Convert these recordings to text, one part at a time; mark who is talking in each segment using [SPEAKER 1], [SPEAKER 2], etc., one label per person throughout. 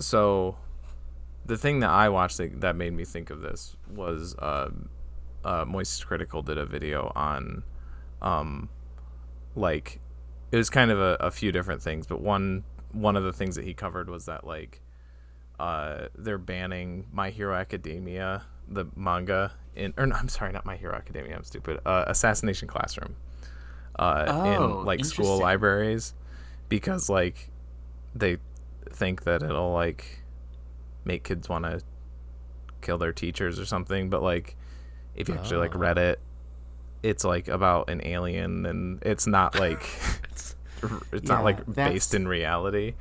[SPEAKER 1] So the thing that I watched that made me think of this was Moist Critical did a video on like it was kind of a few different things, but one of the things that he covered was that like they're banning My Hero Academia, the manga, I'm sorry, not My Hero Academia, I'm stupid. Assassination Classroom in like school libraries because like they think that it'll like make kids want to kill their teachers or something, but like if you actually like read it, it's like about an alien and it's not like it's not like based in reality.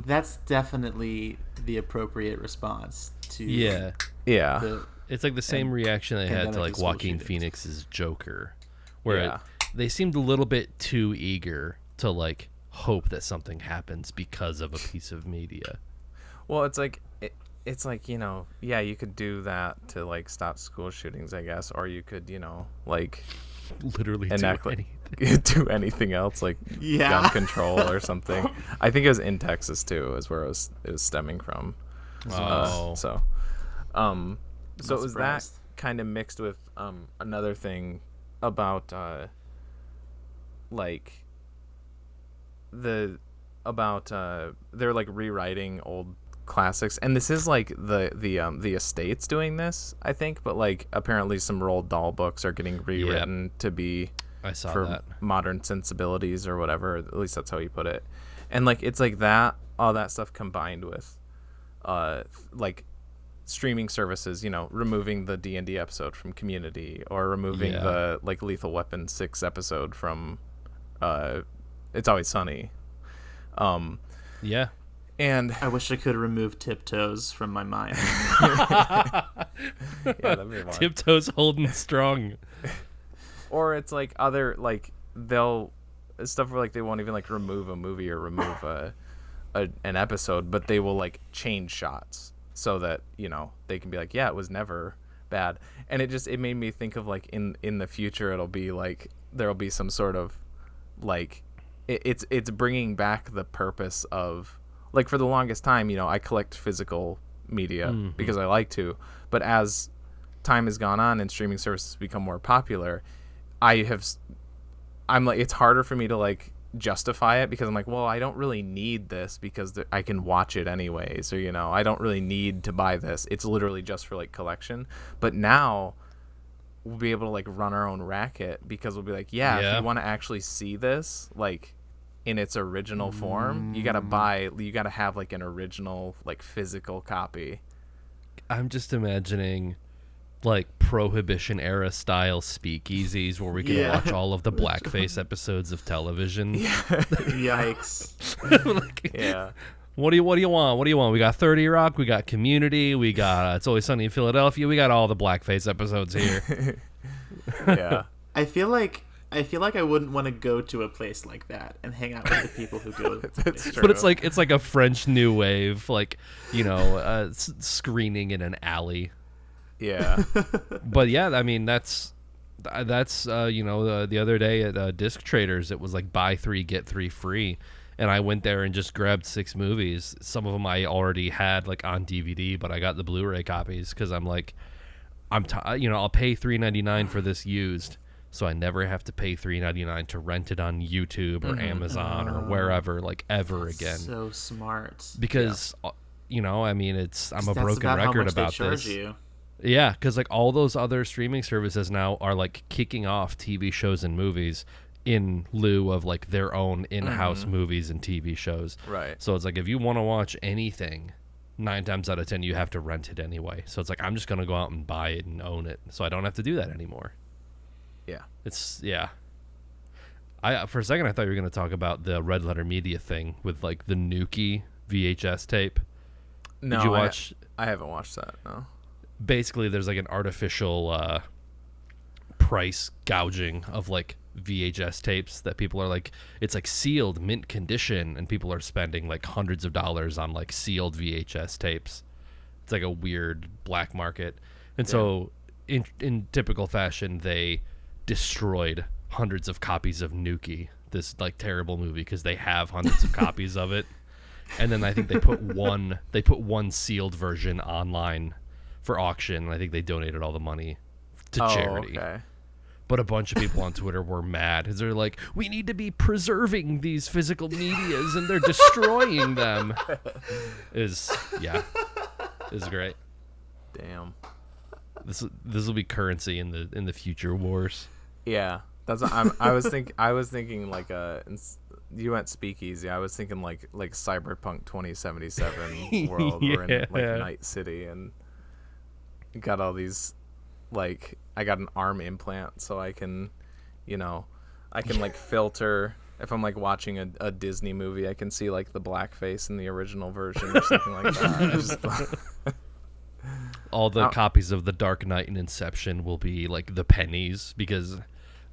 [SPEAKER 2] That's definitely the appropriate response to
[SPEAKER 3] it's like the same reaction they had to like Joaquin Phoenix's Joker, where they seemed a little bit too eager to like hope that something happens because of a piece of media.
[SPEAKER 1] Well, it's like it's like, you know, you could do that to like stop school shootings, I guess, or you could, you know, like
[SPEAKER 3] literally
[SPEAKER 1] do anything else, like gun control or something. I think it was in Texas too, is where it was stemming from. So it was that kind of mixed with another thing about like they're like rewriting old classics, and this is like the estate's doing this, I think, but like apparently some Roald Dahl books are getting rewritten to be modern sensibilities or whatever. At least that's how he put it. And like it's like that, all that stuff combined with like streaming services, you know, removing the D&D episode from Community, or removing the like Lethal Weapon 6 episode from It's Always Sunny. And
[SPEAKER 2] I wish I could remove Tiptoes from my mind.
[SPEAKER 1] That'd be one.
[SPEAKER 3] Tiptoes holding strong.
[SPEAKER 1] Or it's like other like they'll stuff where like they won't even like remove a movie or remove an episode, but they will like change shots so that, you know, they can be like, it was never bad. And it made me think of like in the future it'll be like there'll be some sort of like it's bringing back the purpose of, like, for the longest time, you know, I collect physical media because I like to, but as time has gone on and streaming services become more popular, I'm like, it's harder for me to like justify it because I'm like, well, I don't really need this because I can watch it anyways, or, you know, I don't really need to buy this. It's literally just for like collection. But now we'll be able to like run our own racket because we'll be like, if you want to actually see this like in its original form, you gotta have like an original like physical copy.
[SPEAKER 3] I'm just imagining like Prohibition era style speakeasies where we can watch all of the blackface episodes of television.
[SPEAKER 2] Yikes.
[SPEAKER 3] What do you want? We got 30 Rock, we got Community, we got It's Always Sunny in Philadelphia, we got all the blackface episodes here.
[SPEAKER 2] I feel like I wouldn't want to go to a place like that and hang out with the people who go.
[SPEAKER 1] That's true.
[SPEAKER 3] But it's like a French New Wave, like, you know, screening in an alley.
[SPEAKER 1] Yeah.
[SPEAKER 3] But yeah, I mean that's you know, the other day at Disc Traders, it was like buy 3 get 3 free, and I went there and just grabbed 6 movies. Some of them I already had like on DVD, but I got the Blu-ray copies because I'm like, you know, I'll pay $3.99 for this used, so I never have to pay $3.99 to rent it on YouTube or Amazon or wherever, like, ever again.
[SPEAKER 2] So smart.
[SPEAKER 3] Because you know, I mean, I'm a broken record about this.
[SPEAKER 2] You.
[SPEAKER 3] Yeah, because like all those other streaming services now are like kicking off TV shows and movies in lieu of like their own in-house movies and TV shows.
[SPEAKER 1] Right.
[SPEAKER 3] So it's like if you want to watch anything, 9 times out of 10 you have to rent it anyway. So it's like I'm just gonna go out and buy it and own it, so I don't have to do that anymore. Yeah. I for a second I thought you were gonna talk about the Red Letter Media thing with like the Nuki VHS tape.
[SPEAKER 1] No,
[SPEAKER 3] did you watch?
[SPEAKER 1] I haven't watched that. No.
[SPEAKER 3] Basically, there's like an artificial price gouging of like VHS tapes that people are like, it's like sealed mint condition, and people are spending like hundreds of dollars on like sealed VHS tapes. It's like a weird black market. And so in typical fashion, they destroyed hundreds of copies of Nuki, this like terrible movie, because they have hundreds of copies of it. and then I think they put one sealed version online for auction, and I think they donated all the money to charity.
[SPEAKER 1] Okay.
[SPEAKER 3] But a bunch of people on Twitter were mad because they're like, we need to be preserving these physical medias and they're destroying them. Is great.
[SPEAKER 1] Damn.
[SPEAKER 3] This will be currency in the future wars.
[SPEAKER 1] Yeah, that's. I was thinking like you went speakeasy. I was thinking like Cyberpunk 2077 world. We're in like Night City and you got all these. Like, I got an arm implant, so I can like filter. If I'm like watching a Disney movie, I can see like the blackface in the original version or something like that.
[SPEAKER 3] All the copies of The Dark Knight and Inception will be like the pennies, because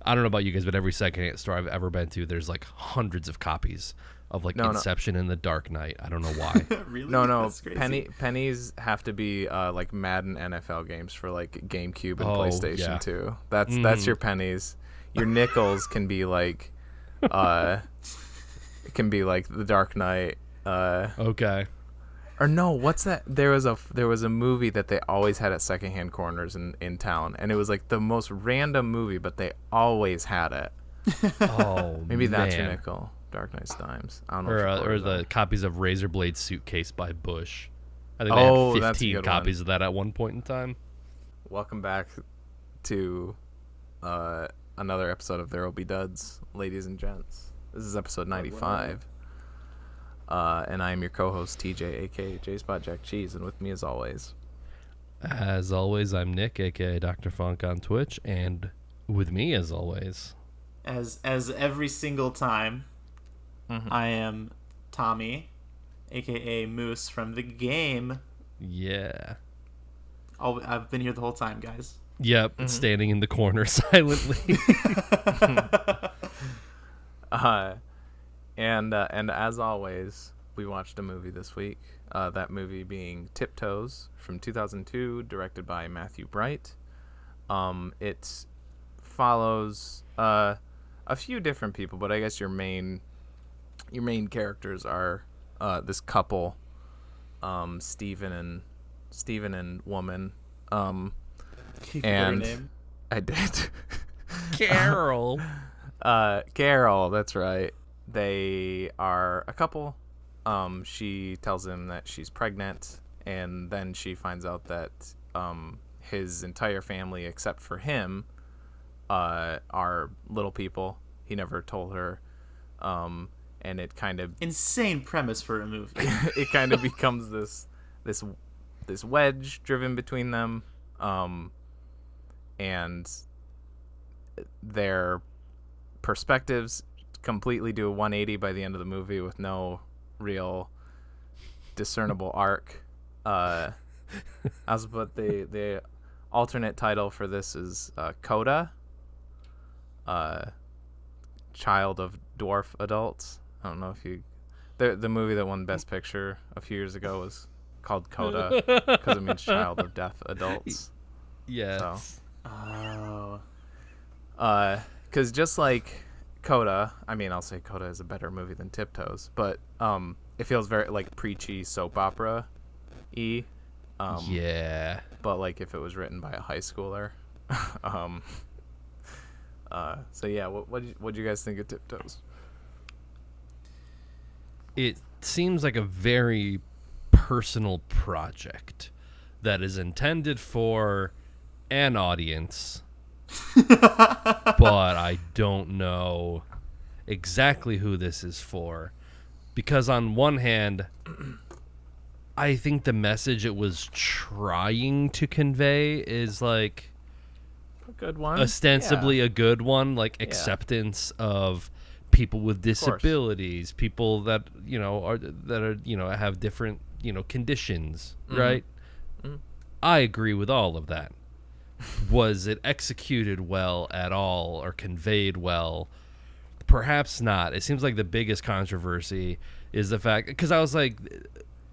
[SPEAKER 3] I don't know about you guys, but every secondhand store I've ever been to, there's like hundreds of copies of like Inception and The Dark Knight. I don't know why.
[SPEAKER 2] Really?
[SPEAKER 1] No.
[SPEAKER 2] That's crazy.
[SPEAKER 1] Pennies have to be like Madden NFL games for like GameCube and PlayStation 2. That's your pennies. Your nickels can be like, it can be like The Dark Knight.
[SPEAKER 3] Okay.
[SPEAKER 1] Or no, what's that? There was a movie that they always had at secondhand corners in town, and it was like the most random movie, but they always had it.
[SPEAKER 3] Oh,
[SPEAKER 1] maybe that's your
[SPEAKER 3] man.
[SPEAKER 1] nickel. Dark Knight's Dimes. I don't know.
[SPEAKER 3] Or the copies of Razorblade Suitcase by Bush. I think they had 15 copies of that at one point in time.
[SPEAKER 1] Welcome back to another episode of There Will Be Duds, ladies and gents. This is episode 95. And I am your co-host, TJ, a.k.a. J-Spot Jack Cheese, and with me as always,
[SPEAKER 3] I'm Nick, a.k.a. Dr. Funk on Twitch, and with me as always,
[SPEAKER 2] as every single time, I am Tommy, a.k.a. Moose from the game.
[SPEAKER 3] Yeah.
[SPEAKER 2] I've been here the whole time, guys.
[SPEAKER 3] Yep, standing in the corner silently.
[SPEAKER 1] And as always, we watched a movie this week. That movie being Tiptoes from 2002, directed by Matthew Bright. It follows a few different people, but I guess your main characters are this couple, Steven and woman.
[SPEAKER 2] Keep
[SPEAKER 1] and
[SPEAKER 2] their name.
[SPEAKER 1] I did.
[SPEAKER 3] Carol.
[SPEAKER 1] Carol, that's right. They are a couple. She tells him that she's pregnant, and then she finds out that his entire family, except for him, are little people. He never told her, and it kind of
[SPEAKER 2] Insane premise for a movie.
[SPEAKER 1] it kind of becomes this wedge driven between them, and their perspectives completely do a 180 by the end of the movie with no real discernible arc. But the alternate title for this is Coda, Child of Dwarf Adults. I don't know if you... The movie that won Best Picture a few years ago was called Coda because it means Child of Deaf Adults.
[SPEAKER 3] Yeah.
[SPEAKER 1] So.
[SPEAKER 2] Oh.
[SPEAKER 1] Because just like Coda, I mean, I'll say Coda is a better movie than Tiptoes, but it feels very like preachy soap opera-y.
[SPEAKER 3] Yeah.
[SPEAKER 1] But like if it was written by a high schooler. So yeah, what'd you guys think of Tiptoes?
[SPEAKER 3] It seems like a very personal project that is intended for an audience, but I don't know exactly who this is for, because on one hand, I think the message it was trying to convey is like
[SPEAKER 1] A good one.
[SPEAKER 3] ostensibly a good one, like acceptance of people with disabilities, people that have different conditions, right? I agree with all of that. Was it executed well at all or conveyed well? Perhaps not. It seems like the biggest controversy is the fact, because I was like,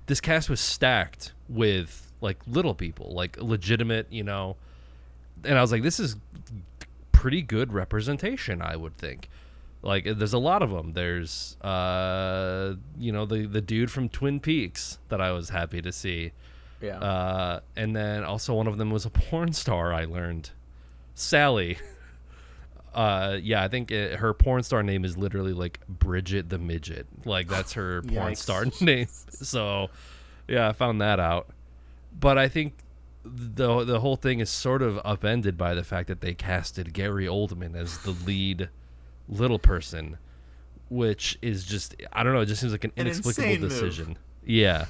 [SPEAKER 3] this cast was stacked with like little people, like legitimate, and I was like, this is pretty good representation, I would think. Like, there's a lot of them. There's, the dude from Twin Peaks that I was happy to see.
[SPEAKER 1] Yeah.
[SPEAKER 3] And then also one of them was a porn star, I learned. Sally. I think her porn star name is literally like Bridget the Midget. Like, that's her porn star name. So, yeah, I found that out. But I think the whole thing is sort of upended by the fact that they casted Gary Oldman as the lead little person, which is just, I don't know, it just seems like an inexplicable decision. Move. Yeah.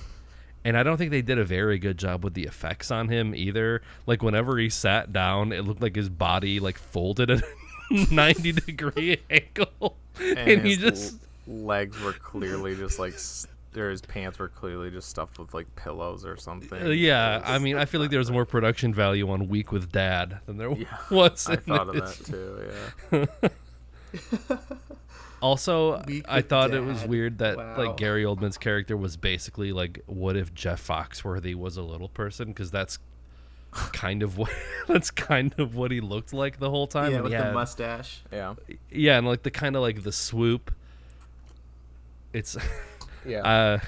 [SPEAKER 3] And I don't think they did a very good job with the effects on him either. Like, whenever he sat down, it looked like his body like folded at a 90-degree angle, and he just
[SPEAKER 1] legs were clearly just like, his pants were clearly just stuffed with like pillows or something.
[SPEAKER 3] I mean, I feel like there was more production value on Week with Dad than there was.
[SPEAKER 1] I thought of that too. Yeah.
[SPEAKER 3] Also, I thought it was weird that like Gary Oldman's character was basically like, what if Jeff Foxworthy was a little person? Because that's kind of what he looked like the whole time.
[SPEAKER 2] Yeah, with the mustache.
[SPEAKER 1] Yeah,
[SPEAKER 3] and like the kind of like the swoop. It's
[SPEAKER 1] I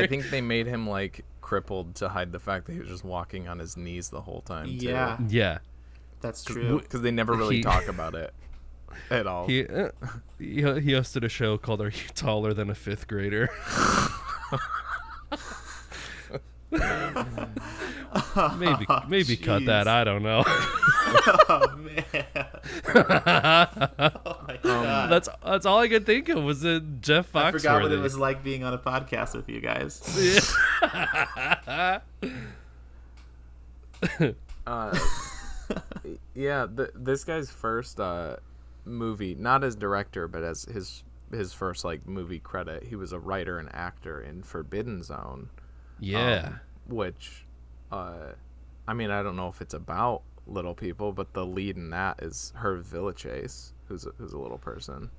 [SPEAKER 1] think they made him like crippled to hide the fact that he was just walking on his knees the whole time.
[SPEAKER 2] Yeah,
[SPEAKER 1] too.
[SPEAKER 3] Yeah,
[SPEAKER 2] that's true.
[SPEAKER 1] Because they never really talk about it at all.
[SPEAKER 3] He hosted a show called "Are You Taller Than a Fifth Grader?" Maybe cut that. I don't know.
[SPEAKER 2] Oh man! Oh my god!
[SPEAKER 3] That's all I could think of was Jeff Foxworthy.
[SPEAKER 2] I forgot what it was like being on a podcast with you guys.
[SPEAKER 1] This guy's first movie, not as director, but as his first like movie credit, he was a writer and actor in Forbidden Zone.
[SPEAKER 3] Yeah.
[SPEAKER 1] Which, I mean, I don't know if it's about little people, but the lead in that is Herb Villechaize, who's a little person. I'm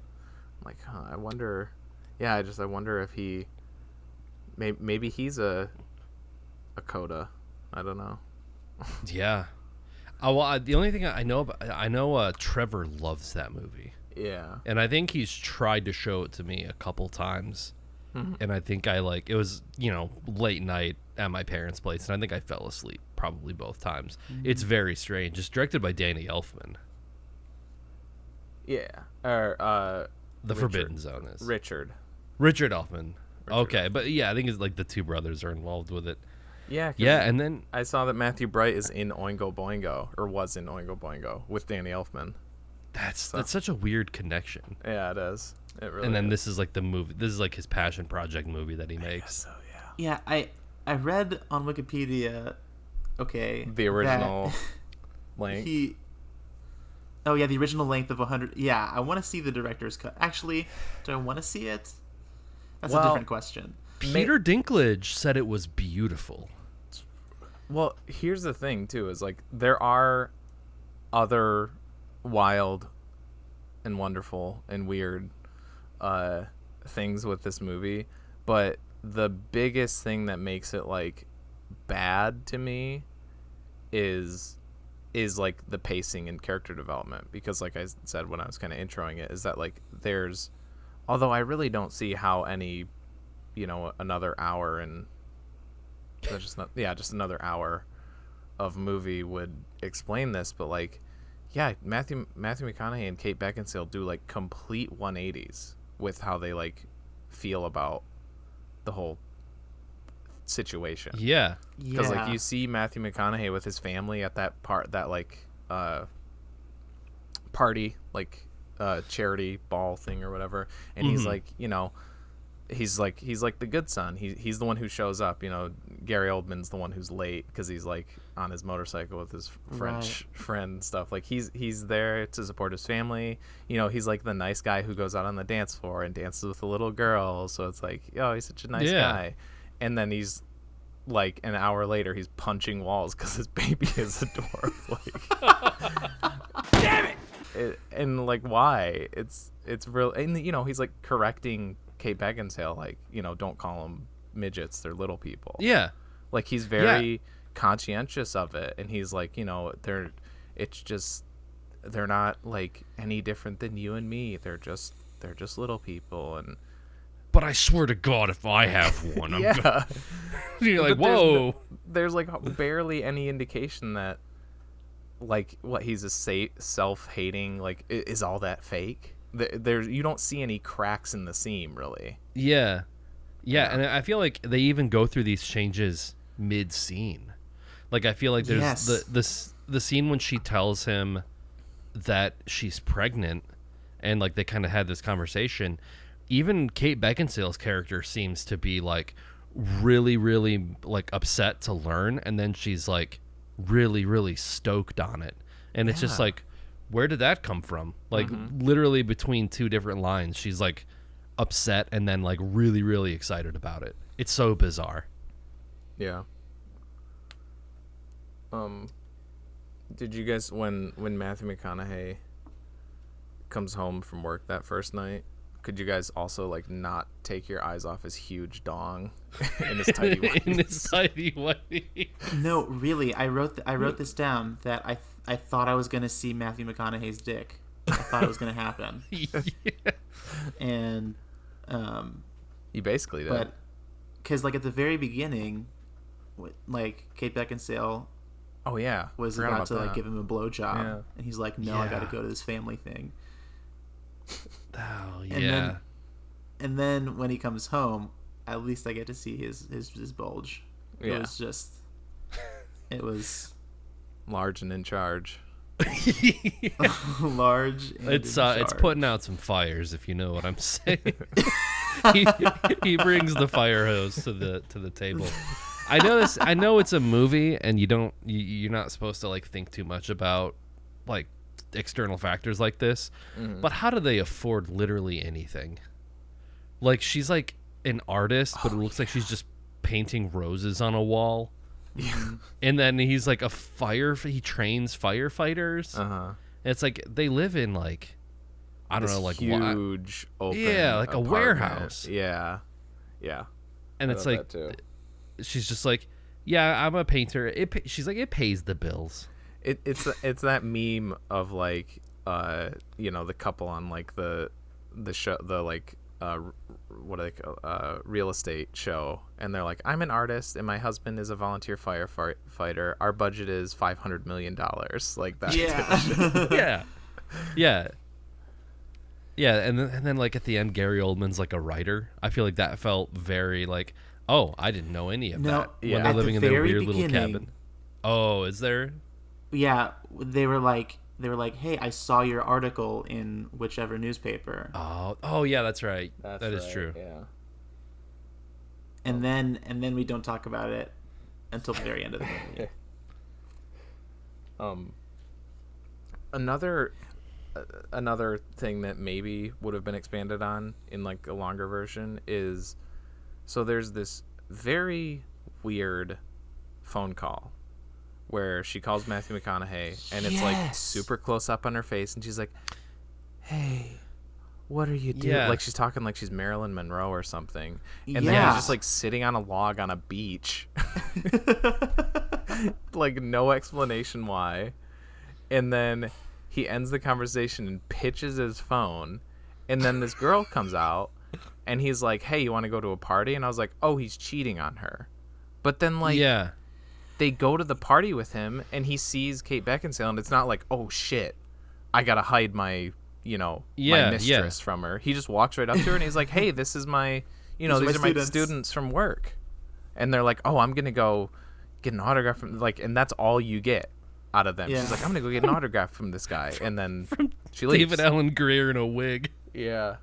[SPEAKER 1] like, I wonder. Yeah, I wonder if he, maybe he's a coda. I don't know.
[SPEAKER 3] Yeah. Oh, well, the only thing I know Trevor loves that movie.
[SPEAKER 1] Yeah.
[SPEAKER 3] And I think he's tried to show it to me a couple times. Mm-hmm. And I think it was, late night at my parents' place, and I think I fell asleep probably both times. Mm-hmm. It's very strange. It's directed by Danny Elfman.
[SPEAKER 1] Yeah.
[SPEAKER 3] The Forbidden Zone is.
[SPEAKER 1] Richard
[SPEAKER 3] Elfman. Okay, but yeah, I think it's like the two brothers are involved with it.
[SPEAKER 1] Yeah.
[SPEAKER 3] Yeah, and then
[SPEAKER 1] I saw that Matthew Bright is in Oingo Boingo, or was in Oingo Boingo, with Danny Elfman.
[SPEAKER 3] That's such a weird connection.
[SPEAKER 1] Yeah, it is. It really
[SPEAKER 3] and then
[SPEAKER 1] is.
[SPEAKER 3] This is like the movie. This is like his passion project movie that he makes.
[SPEAKER 1] So yeah.
[SPEAKER 2] Yeah, I read on Wikipedia. Okay.
[SPEAKER 1] The original length.
[SPEAKER 2] The original length of 100. Yeah, I want to see the director's cut. Actually, do I want to see it? That's a different question.
[SPEAKER 3] Peter Dinklage said it was beautiful.
[SPEAKER 1] Well, here's the thing too: is like there are other wild and wonderful and weird things with this movie, but the biggest thing that makes it like bad to me is like the pacing and character development, because like I said when I was kind of introing it, is that like although I really don't see how any another hour and just another hour of movie would explain this, but like Matthew McConaughey and Kate Beckinsale do like complete 180s with how they like feel about the whole situation.
[SPEAKER 3] Yeah.
[SPEAKER 1] Because like you see Matthew McConaughey with his family at that party, like charity ball thing or whatever, and he's like, he's like the good son. He's the one who shows up. Gary Oldman's the one who's late because he's like on his motorcycle with his French friend and stuff. Like he's there to support his family. He's like the nice guy who goes out on the dance floor and dances with a little girl. So it's like, he's such a nice guy. And then he's like an hour later, he's punching walls because his baby is a dwarf. Like, damn it! And like, why? It's real. And he's like correcting Kate Beckinsale, like, don't call them midgets, they're little people.
[SPEAKER 3] Yeah.
[SPEAKER 1] Like he's very conscientious of it, and he's like, it's just they're not like any different than you and me. They're just little people. And
[SPEAKER 3] but I swear to God, if I have one, I'm
[SPEAKER 1] yeah.
[SPEAKER 3] You're like,
[SPEAKER 1] But
[SPEAKER 3] whoa.
[SPEAKER 1] There's like barely any indication that like what he's a self-hating like is all that fake. There's you don't see any cracks in the seam really.
[SPEAKER 3] Yeah, and I feel like they even go through these changes mid-scene. Like I feel like there's the scene when she tells him that she's pregnant, and like they kind of had this conversation. Even Kate Beckinsale's character seems to be like really, really like upset to learn, and then she's like really, really stoked on it. And it's just like, where did that come from? Like literally between two different lines, she's like upset and then like really, really excited about it. It's so bizarre.
[SPEAKER 1] Yeah. Did you guys when Matthew McConaughey comes home from work that first night? Could you guys also like not take your eyes off his huge dong in his tidy whities?
[SPEAKER 3] In his tidy whities.
[SPEAKER 2] No, really, I wrote this down that I thought I was gonna see Matthew McConaughey's dick. I thought it was gonna happen.
[SPEAKER 3] Yeah.
[SPEAKER 2] And
[SPEAKER 1] You basically did.
[SPEAKER 2] but because like at the very beginning, like Kate Beckinsale
[SPEAKER 1] Oh yeah,
[SPEAKER 2] was
[SPEAKER 1] forgot
[SPEAKER 2] about to like
[SPEAKER 1] that.
[SPEAKER 2] give him a blowjob,
[SPEAKER 1] Yeah.
[SPEAKER 2] and he's like, "No, I got to
[SPEAKER 3] Yeah.
[SPEAKER 2] go to this family thing."
[SPEAKER 3] Oh
[SPEAKER 2] And
[SPEAKER 3] yeah.
[SPEAKER 2] then when he comes home, at least I get to see his bulge. It
[SPEAKER 1] Yeah.
[SPEAKER 2] was just, it was
[SPEAKER 1] Large and in charge.
[SPEAKER 2] large. And
[SPEAKER 3] It's
[SPEAKER 2] in
[SPEAKER 3] it's
[SPEAKER 2] charge.
[SPEAKER 3] putting out some fires, if you know what I'm saying. he brings the fire hose to the table. I know it's a movie, and you're not supposed to like think too much about like external factors like this. But how do they afford literally anything? Like she's like an artist, but it looks like she's just painting roses on a wall.
[SPEAKER 1] Yeah.
[SPEAKER 3] And then he's like he trains firefighters.
[SPEAKER 1] Uh-huh.
[SPEAKER 3] And it's like they live in like I don't
[SPEAKER 1] This
[SPEAKER 3] know, like
[SPEAKER 1] huge open
[SPEAKER 3] yeah, like a
[SPEAKER 1] apartment.
[SPEAKER 3] warehouse.
[SPEAKER 1] Yeah.
[SPEAKER 3] And
[SPEAKER 1] I
[SPEAKER 3] it's
[SPEAKER 1] love
[SPEAKER 3] like
[SPEAKER 1] that too.
[SPEAKER 3] she's just like, yeah, I'm a painter. She's like, it pays the bills.
[SPEAKER 1] It's that meme of like the couple on like the show, the like what do they call real estate show, and they're like, I'm an artist and my husband is a volunteer firefighter. Our budget is $500 million. Like that.
[SPEAKER 2] Yeah.
[SPEAKER 3] Yeah, and then like at the end, Gary Oldman's like a writer. I feel like that felt very like, oh, I didn't know any of
[SPEAKER 2] No,
[SPEAKER 3] that when
[SPEAKER 1] yeah.
[SPEAKER 3] they're
[SPEAKER 2] At the
[SPEAKER 3] living in their
[SPEAKER 2] very
[SPEAKER 3] weird little
[SPEAKER 2] beginning-
[SPEAKER 3] cabin. Oh, is there?
[SPEAKER 2] Yeah, they were like, hey, I saw your article in whichever newspaper,
[SPEAKER 3] Oh yeah, that's right. That is true.
[SPEAKER 1] Yeah.
[SPEAKER 2] and then we don't talk about it until the very end of the movie.
[SPEAKER 1] Another thing that maybe would have been expanded on in like a longer version is, so there's this very weird phone call where she calls Matthew McConaughey, and it's like
[SPEAKER 2] Yes.
[SPEAKER 1] super close up on her face, and she's like, "Hey, what are you doing?"
[SPEAKER 3] Yeah.
[SPEAKER 1] Like she's talking like she's Marilyn Monroe or something, and then
[SPEAKER 2] Yeah.
[SPEAKER 1] he's just like sitting on a log on a beach, like no explanation why, and then he ends the conversation and pitches his phone, and then this girl comes out, and he's like, "Hey, you want to go to a party?" And I was like, "Oh, he's cheating on her," but then like
[SPEAKER 3] Yeah.
[SPEAKER 1] they go to the party with him, and he sees Kate Beckinsale, and it's not like, oh shit, I gotta hide my my mistress from her. He just walks right up to her, and he's like, hey, this is my
[SPEAKER 2] These are
[SPEAKER 1] these
[SPEAKER 2] my
[SPEAKER 1] are my
[SPEAKER 2] students.
[SPEAKER 1] students from work. And they're like, oh, I'm gonna go get an autograph from, like, and that's all you get out of them.
[SPEAKER 2] Yeah.
[SPEAKER 1] She's like, I'm gonna go get an autograph from this guy, and then she leaves.
[SPEAKER 3] David Allen Greer in a wig.
[SPEAKER 1] Yeah,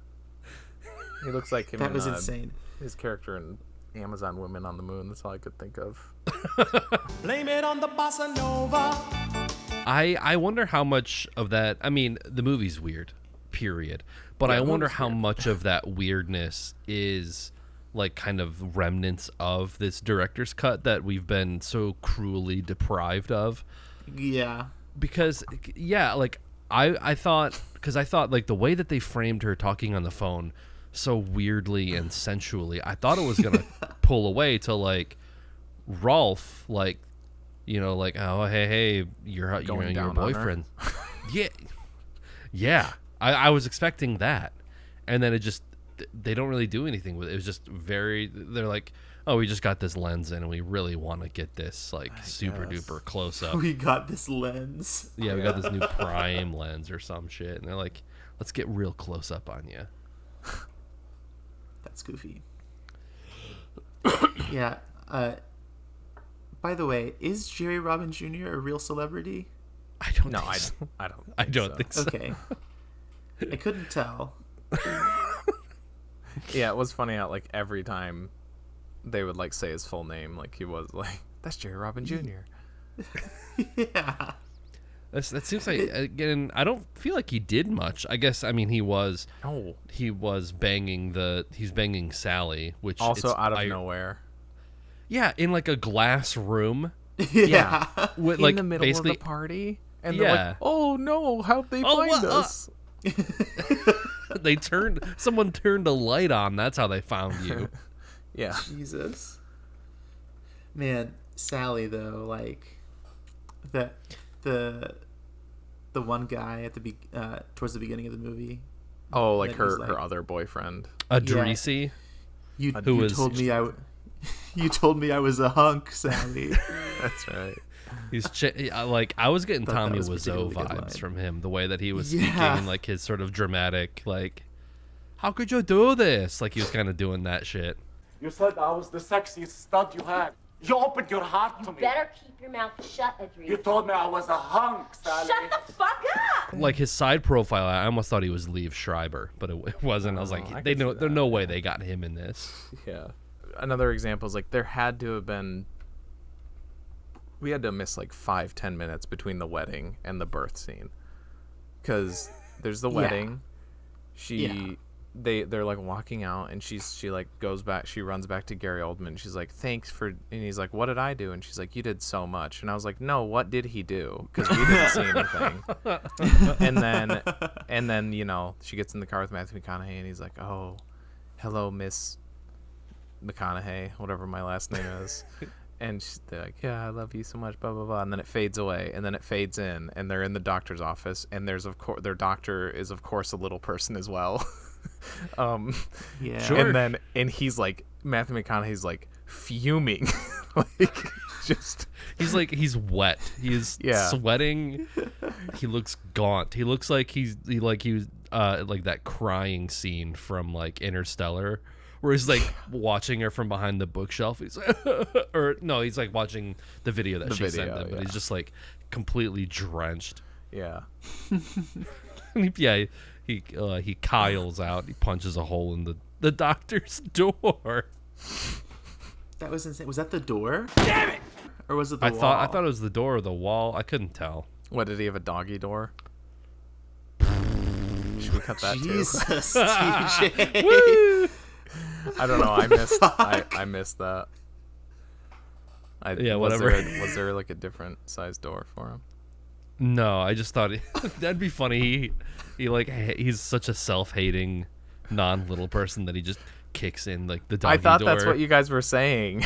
[SPEAKER 1] he looks like him.
[SPEAKER 2] That
[SPEAKER 1] in,
[SPEAKER 2] was insane.
[SPEAKER 1] His character in Amazon Women on the Moon. That's all I could think of.
[SPEAKER 4] Blame it on the bossa nova.
[SPEAKER 3] I wonder how much of that. I mean, the movie's weird, period. But
[SPEAKER 1] Yeah,
[SPEAKER 3] I
[SPEAKER 1] the
[SPEAKER 3] wonder
[SPEAKER 1] movie's
[SPEAKER 3] how
[SPEAKER 1] weird.
[SPEAKER 3] much of that weirdness is like kind of remnants of this director's cut that we've been so cruelly deprived of.
[SPEAKER 2] Yeah.
[SPEAKER 3] Because like I thought like the way that they framed her talking on the phone so weirdly and sensually, I thought it was gonna pull away to like Rolf, like like, oh hey, your
[SPEAKER 1] Going down on her.
[SPEAKER 3] boyfriend. Yeah, Yeah, I was expecting that, and then it just they don't really do anything with it. It was just they're like, oh, we just got this lens in, and we really want to get this like super duper close up.
[SPEAKER 2] We got this lens.
[SPEAKER 3] Yeah, we got this new prime lens or some shit, and they're like, let's get real close up on you.
[SPEAKER 2] That's goofy. Yeah. By the way, is Jerry Robbins Jr. a real celebrity?
[SPEAKER 3] I don't.
[SPEAKER 1] No,
[SPEAKER 3] think so.
[SPEAKER 1] I don't
[SPEAKER 3] think so.
[SPEAKER 2] Okay. I couldn't tell.
[SPEAKER 1] Yeah, it was funny how like every time they would like say his full name, like he was like, that's Jerry Robbins Jr.
[SPEAKER 2] Yeah.
[SPEAKER 3] That seems like, again, I don't feel like he did much. I guess, I mean, he was banging Sally, which
[SPEAKER 1] also out of nowhere.
[SPEAKER 3] Yeah, in like a glass room.
[SPEAKER 1] Yeah.
[SPEAKER 3] With,
[SPEAKER 1] in
[SPEAKER 3] like,
[SPEAKER 1] the middle of the party. And they're like, oh no, how'd they find us?
[SPEAKER 3] Someone turned a light on. That's how they found you.
[SPEAKER 1] Yeah.
[SPEAKER 2] Jesus. Man, Sally though, like the one guy at the towards the beginning of the movie.
[SPEAKER 1] Oh, like her other boyfriend.
[SPEAKER 3] Adrisi.
[SPEAKER 2] You told me I was a hunk, Sally.
[SPEAKER 1] That's right.
[SPEAKER 3] He's like, I was getting Tommy
[SPEAKER 2] was
[SPEAKER 3] Wiseau
[SPEAKER 2] particularly good
[SPEAKER 3] vibes
[SPEAKER 2] line.
[SPEAKER 3] from him, the way that he was speaking, and like his sort of dramatic, like, how could you do this? Like he was kind of doing that shit.
[SPEAKER 5] You said I was the sexiest stud you had. You opened your heart to me.
[SPEAKER 6] Better keep your mouth shut, Adrian.
[SPEAKER 5] You told me I was a hunk, Sally.
[SPEAKER 6] Shut the fuck up!
[SPEAKER 3] Like his side profile, I almost thought he was Liev Schreiber, but it wasn't. I was like, there's no way they got him in this.
[SPEAKER 1] Yeah. Another example is like there had to have been. We had to miss like 5-10 minutes between the wedding and the birth scene, because there's the wedding. They're like walking out, and she like goes back. She runs back to Gary Oldman. She's like, "Thanks for," and he's like, "What did I do?" And she's like, "You did so much." And I was like, "No, what did he do?" Because we didn't see anything. and then she gets in the car with Matthew McConaughey, and he's like, "Oh, hello, Miss McConaughey, whatever my last name is." And they're like, "Yeah, I love you so much," blah blah blah. And then it fades away, and then it fades in, and they're in the doctor's office, and there's their doctor is of course a little person as well.
[SPEAKER 2] Yeah.
[SPEAKER 3] Sure.
[SPEAKER 1] And he's like, Matthew McConaughey's like fuming, like just
[SPEAKER 3] he's wet. He's sweating. He looks gaunt. He looks like he was like that crying scene from like Interstellar, where he's like watching her from behind the bookshelf. He's like, or no, he's like watching the video that she sent him, but he's just like completely drenched.
[SPEAKER 1] Yeah.
[SPEAKER 3] Yeah, he Kyles out. He punches a hole in the doctor's door.
[SPEAKER 2] That was insane. Was that the door? Damn it! Or was it the wall?
[SPEAKER 3] I thought it was the door or the wall. I couldn't tell.
[SPEAKER 1] What, did he have a doggy door? Should we cut that
[SPEAKER 2] Jesus,
[SPEAKER 1] too?
[SPEAKER 2] TJ.
[SPEAKER 3] Woo!
[SPEAKER 1] I don't know. I missed that.
[SPEAKER 3] Whatever.
[SPEAKER 1] Was there like a different size door for him?
[SPEAKER 3] No, I just thought that'd be funny. He's such a self-hating, non-little person that he just kicks in like the doggy
[SPEAKER 1] I thought
[SPEAKER 3] door.
[SPEAKER 1] that's what you guys were saying.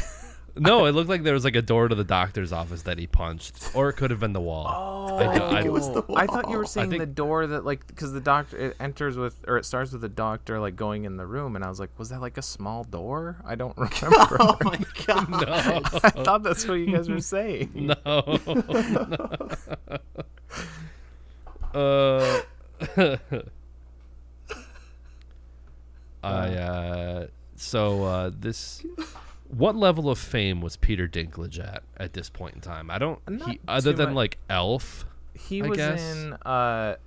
[SPEAKER 3] No, it looked like there was like a door to the doctor's office that he punched, or it could have been the wall.
[SPEAKER 1] Oh,
[SPEAKER 2] I think it was the wall.
[SPEAKER 1] I thought you were saying
[SPEAKER 3] think-
[SPEAKER 1] the door that like, because the doctor, it starts with the doctor like going in the room, and I was like, was that like a small door? I don't remember.
[SPEAKER 2] Oh my god.
[SPEAKER 3] No,
[SPEAKER 1] I thought that's what you guys were saying.
[SPEAKER 3] no. This. What level of fame was Peter Dinklage at this point in time? Other than
[SPEAKER 1] much.
[SPEAKER 3] like Elf.
[SPEAKER 1] He
[SPEAKER 3] I
[SPEAKER 1] was
[SPEAKER 3] guess.
[SPEAKER 1] in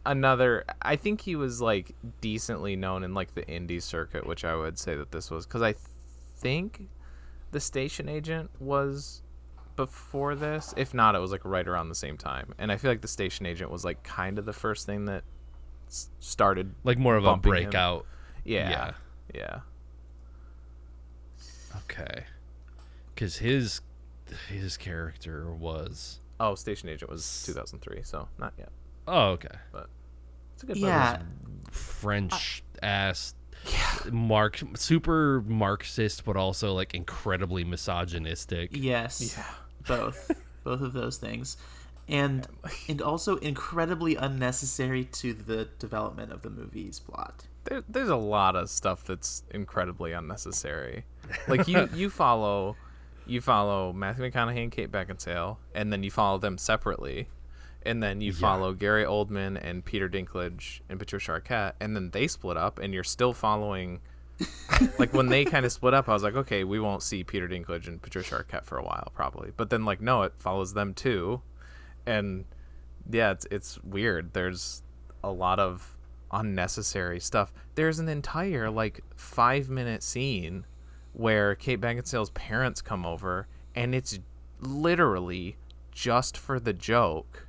[SPEAKER 1] another. I think he was like decently known in like the indie circuit, which I would say that this was, because I think the Station Agent was before this. If not, it was like right around the same time. And I feel like the Station Agent was like kind of the first thing that started
[SPEAKER 3] Like more of a
[SPEAKER 1] bumping him.
[SPEAKER 3] breakout.
[SPEAKER 1] Yeah.
[SPEAKER 3] Okay. Because his character was.
[SPEAKER 1] Oh, Station Agent was 2003, so not yet.
[SPEAKER 3] Oh, okay.
[SPEAKER 1] But it's a good
[SPEAKER 2] Yeah.
[SPEAKER 3] French ass. Super Marxist, but also like incredibly misogynistic.
[SPEAKER 2] Yes.
[SPEAKER 1] Yeah.
[SPEAKER 2] Both of those things. and also incredibly unnecessary to the development of the movie's plot.
[SPEAKER 1] There's a lot of stuff that's incredibly unnecessary. Like you follow Matthew McConaughey and Kate Beckinsale, and then you follow them separately, and then you follow Gary Oldman and Peter Dinklage and Patricia Arquette, and then they split up, and you're still following. Like when they kind of split up, I was like, okay, we won't see Peter Dinklage and Patricia Arquette for a while probably, but then like no, it follows them too, and yeah, it's weird. There's a lot of unnecessary stuff. There's an entire like 5-minute scene where Kate Beckinsale's parents come over, and it's literally just for the joke,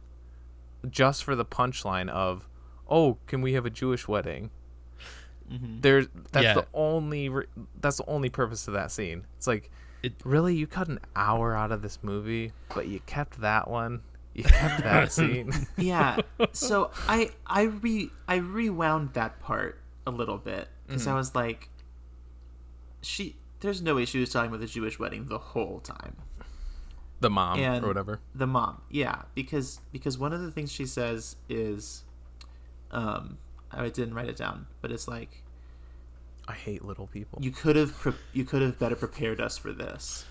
[SPEAKER 1] just for the punchline of, oh, can we have a Jewish wedding? That's the only purpose of that scene. It's like, really, you cut an hour out of this movie, but you kept that one. You kept that scene.
[SPEAKER 2] Yeah. So I rewound that part a little bit because I was like, there's no way she was talking about the Jewish wedding the whole time.
[SPEAKER 1] The mom or whatever.
[SPEAKER 2] The mom, yeah, because one of the things she says is, I didn't write it down, but it's like,
[SPEAKER 1] I hate little people.
[SPEAKER 2] You could have better prepared us for this.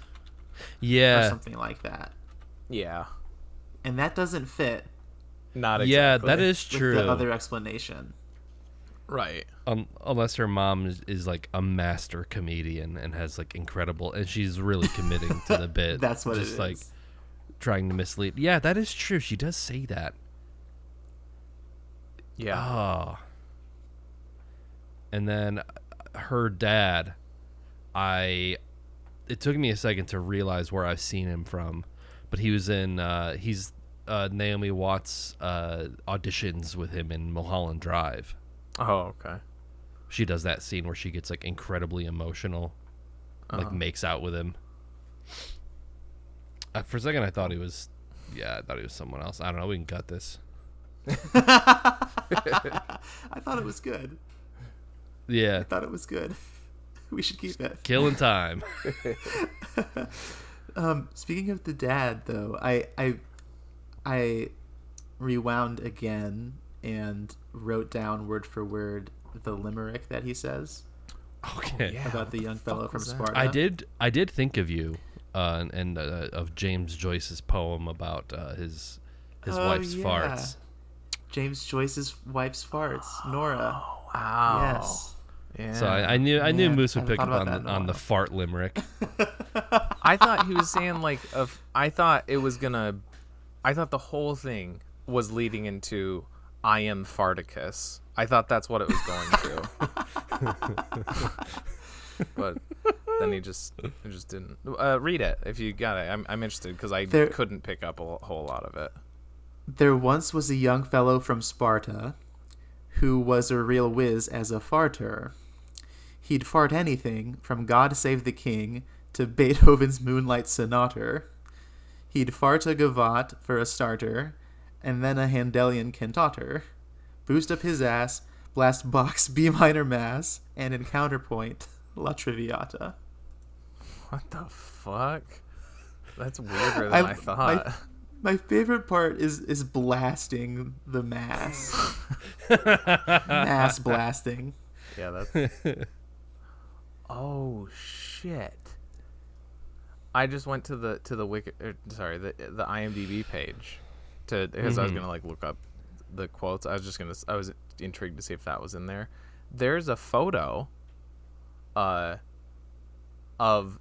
[SPEAKER 3] Yeah.
[SPEAKER 2] Or something like that.
[SPEAKER 1] Yeah.
[SPEAKER 2] And that doesn't fit.
[SPEAKER 1] Not exactly.
[SPEAKER 3] Yeah, that is true.
[SPEAKER 2] With the other explanation.
[SPEAKER 1] Right.
[SPEAKER 3] Unless her mom is like a master comedian and has like incredible, and she's really committing to the bit.
[SPEAKER 2] That's what
[SPEAKER 3] just
[SPEAKER 2] it is.
[SPEAKER 3] Like trying to mislead. Yeah, that is true. She does say that.
[SPEAKER 1] Yeah.
[SPEAKER 3] Oh. And then her dad, it took me a second to realize where I've seen him from, but he was in he's Naomi Watts auditions with him in Mulholland Drive.
[SPEAKER 1] Oh, okay.
[SPEAKER 3] She does that scene where she gets like incredibly emotional, like makes out with him. For a second, I thought he was someone else. I don't know. We can cut this.
[SPEAKER 2] I thought it was good.
[SPEAKER 3] Yeah.
[SPEAKER 2] I thought it was good. We should keep it.
[SPEAKER 3] Killing time.
[SPEAKER 2] Speaking of the dad, though, I rewound again and wrote down word for word the limerick that he says.
[SPEAKER 3] Okay.
[SPEAKER 2] About the young fellow from Sparta.
[SPEAKER 3] I did think of you, and of James Joyce's poem about his wife's farts.
[SPEAKER 2] James Joyce's wife's farts, Nora.
[SPEAKER 1] Wow.
[SPEAKER 2] Yes.
[SPEAKER 1] Yeah.
[SPEAKER 3] So I knew Moose would pick up
[SPEAKER 2] on
[SPEAKER 3] the fart limerick.
[SPEAKER 1] I thought he was saying I thought the whole thing was leading into I am Farticus. I thought that's what it was going to. But then it just didn't. Read it if you got it. I'm interested because I couldn't pick up a whole lot of it.
[SPEAKER 2] There once was a young fellow from Sparta who was a real whiz as a farter. He'd fart anything from God Save the King to Beethoven's Moonlight Sonata. He'd fart a gavotte for a starter, and then a Handelian cantator. Boost up his ass, blast Bach's B minor mass, and in counterpoint, La Traviata.
[SPEAKER 1] What the fuck? That's weirder than I thought.
[SPEAKER 2] My favorite part is blasting the mass. Mass blasting.
[SPEAKER 1] Yeah, that's... Oh, shit. I just went to the IMDb page because I was gonna like look up the quotes. I was intrigued to see if that was in there. There's a photo of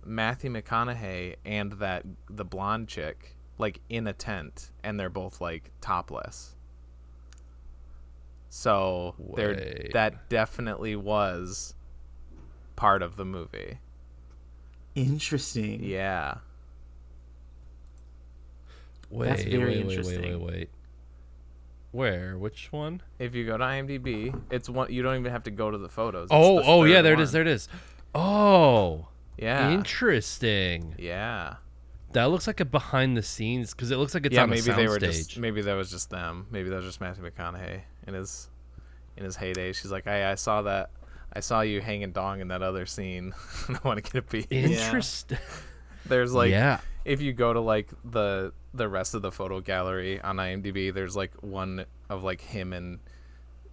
[SPEAKER 1] Matthew McConaughey and the blonde chick like in a tent, and they're both like topless. So that definitely was part of the movie.
[SPEAKER 2] Interesting.
[SPEAKER 1] Yeah.
[SPEAKER 2] That's very interesting.
[SPEAKER 3] Wait. Where? Which one?
[SPEAKER 1] If you go to IMDb, it's one. You don't even have to go to the photos. It's
[SPEAKER 3] Oh,
[SPEAKER 1] the
[SPEAKER 3] yeah,
[SPEAKER 1] third
[SPEAKER 3] there
[SPEAKER 1] one.
[SPEAKER 3] it is. Oh,
[SPEAKER 1] Yeah.
[SPEAKER 3] interesting.
[SPEAKER 1] Yeah.
[SPEAKER 3] That looks like a behind the scenes because it looks like it's on a soundstage.
[SPEAKER 1] Maybe that was just them. Maybe that was just Matthew McConaughey in his heyday. She's like, I saw that. I saw you hanging dong in that other scene. I want to get a piece.
[SPEAKER 3] Interesting.
[SPEAKER 1] There's like, if you go to like the rest of the photo gallery on IMDb, there's like one of like him and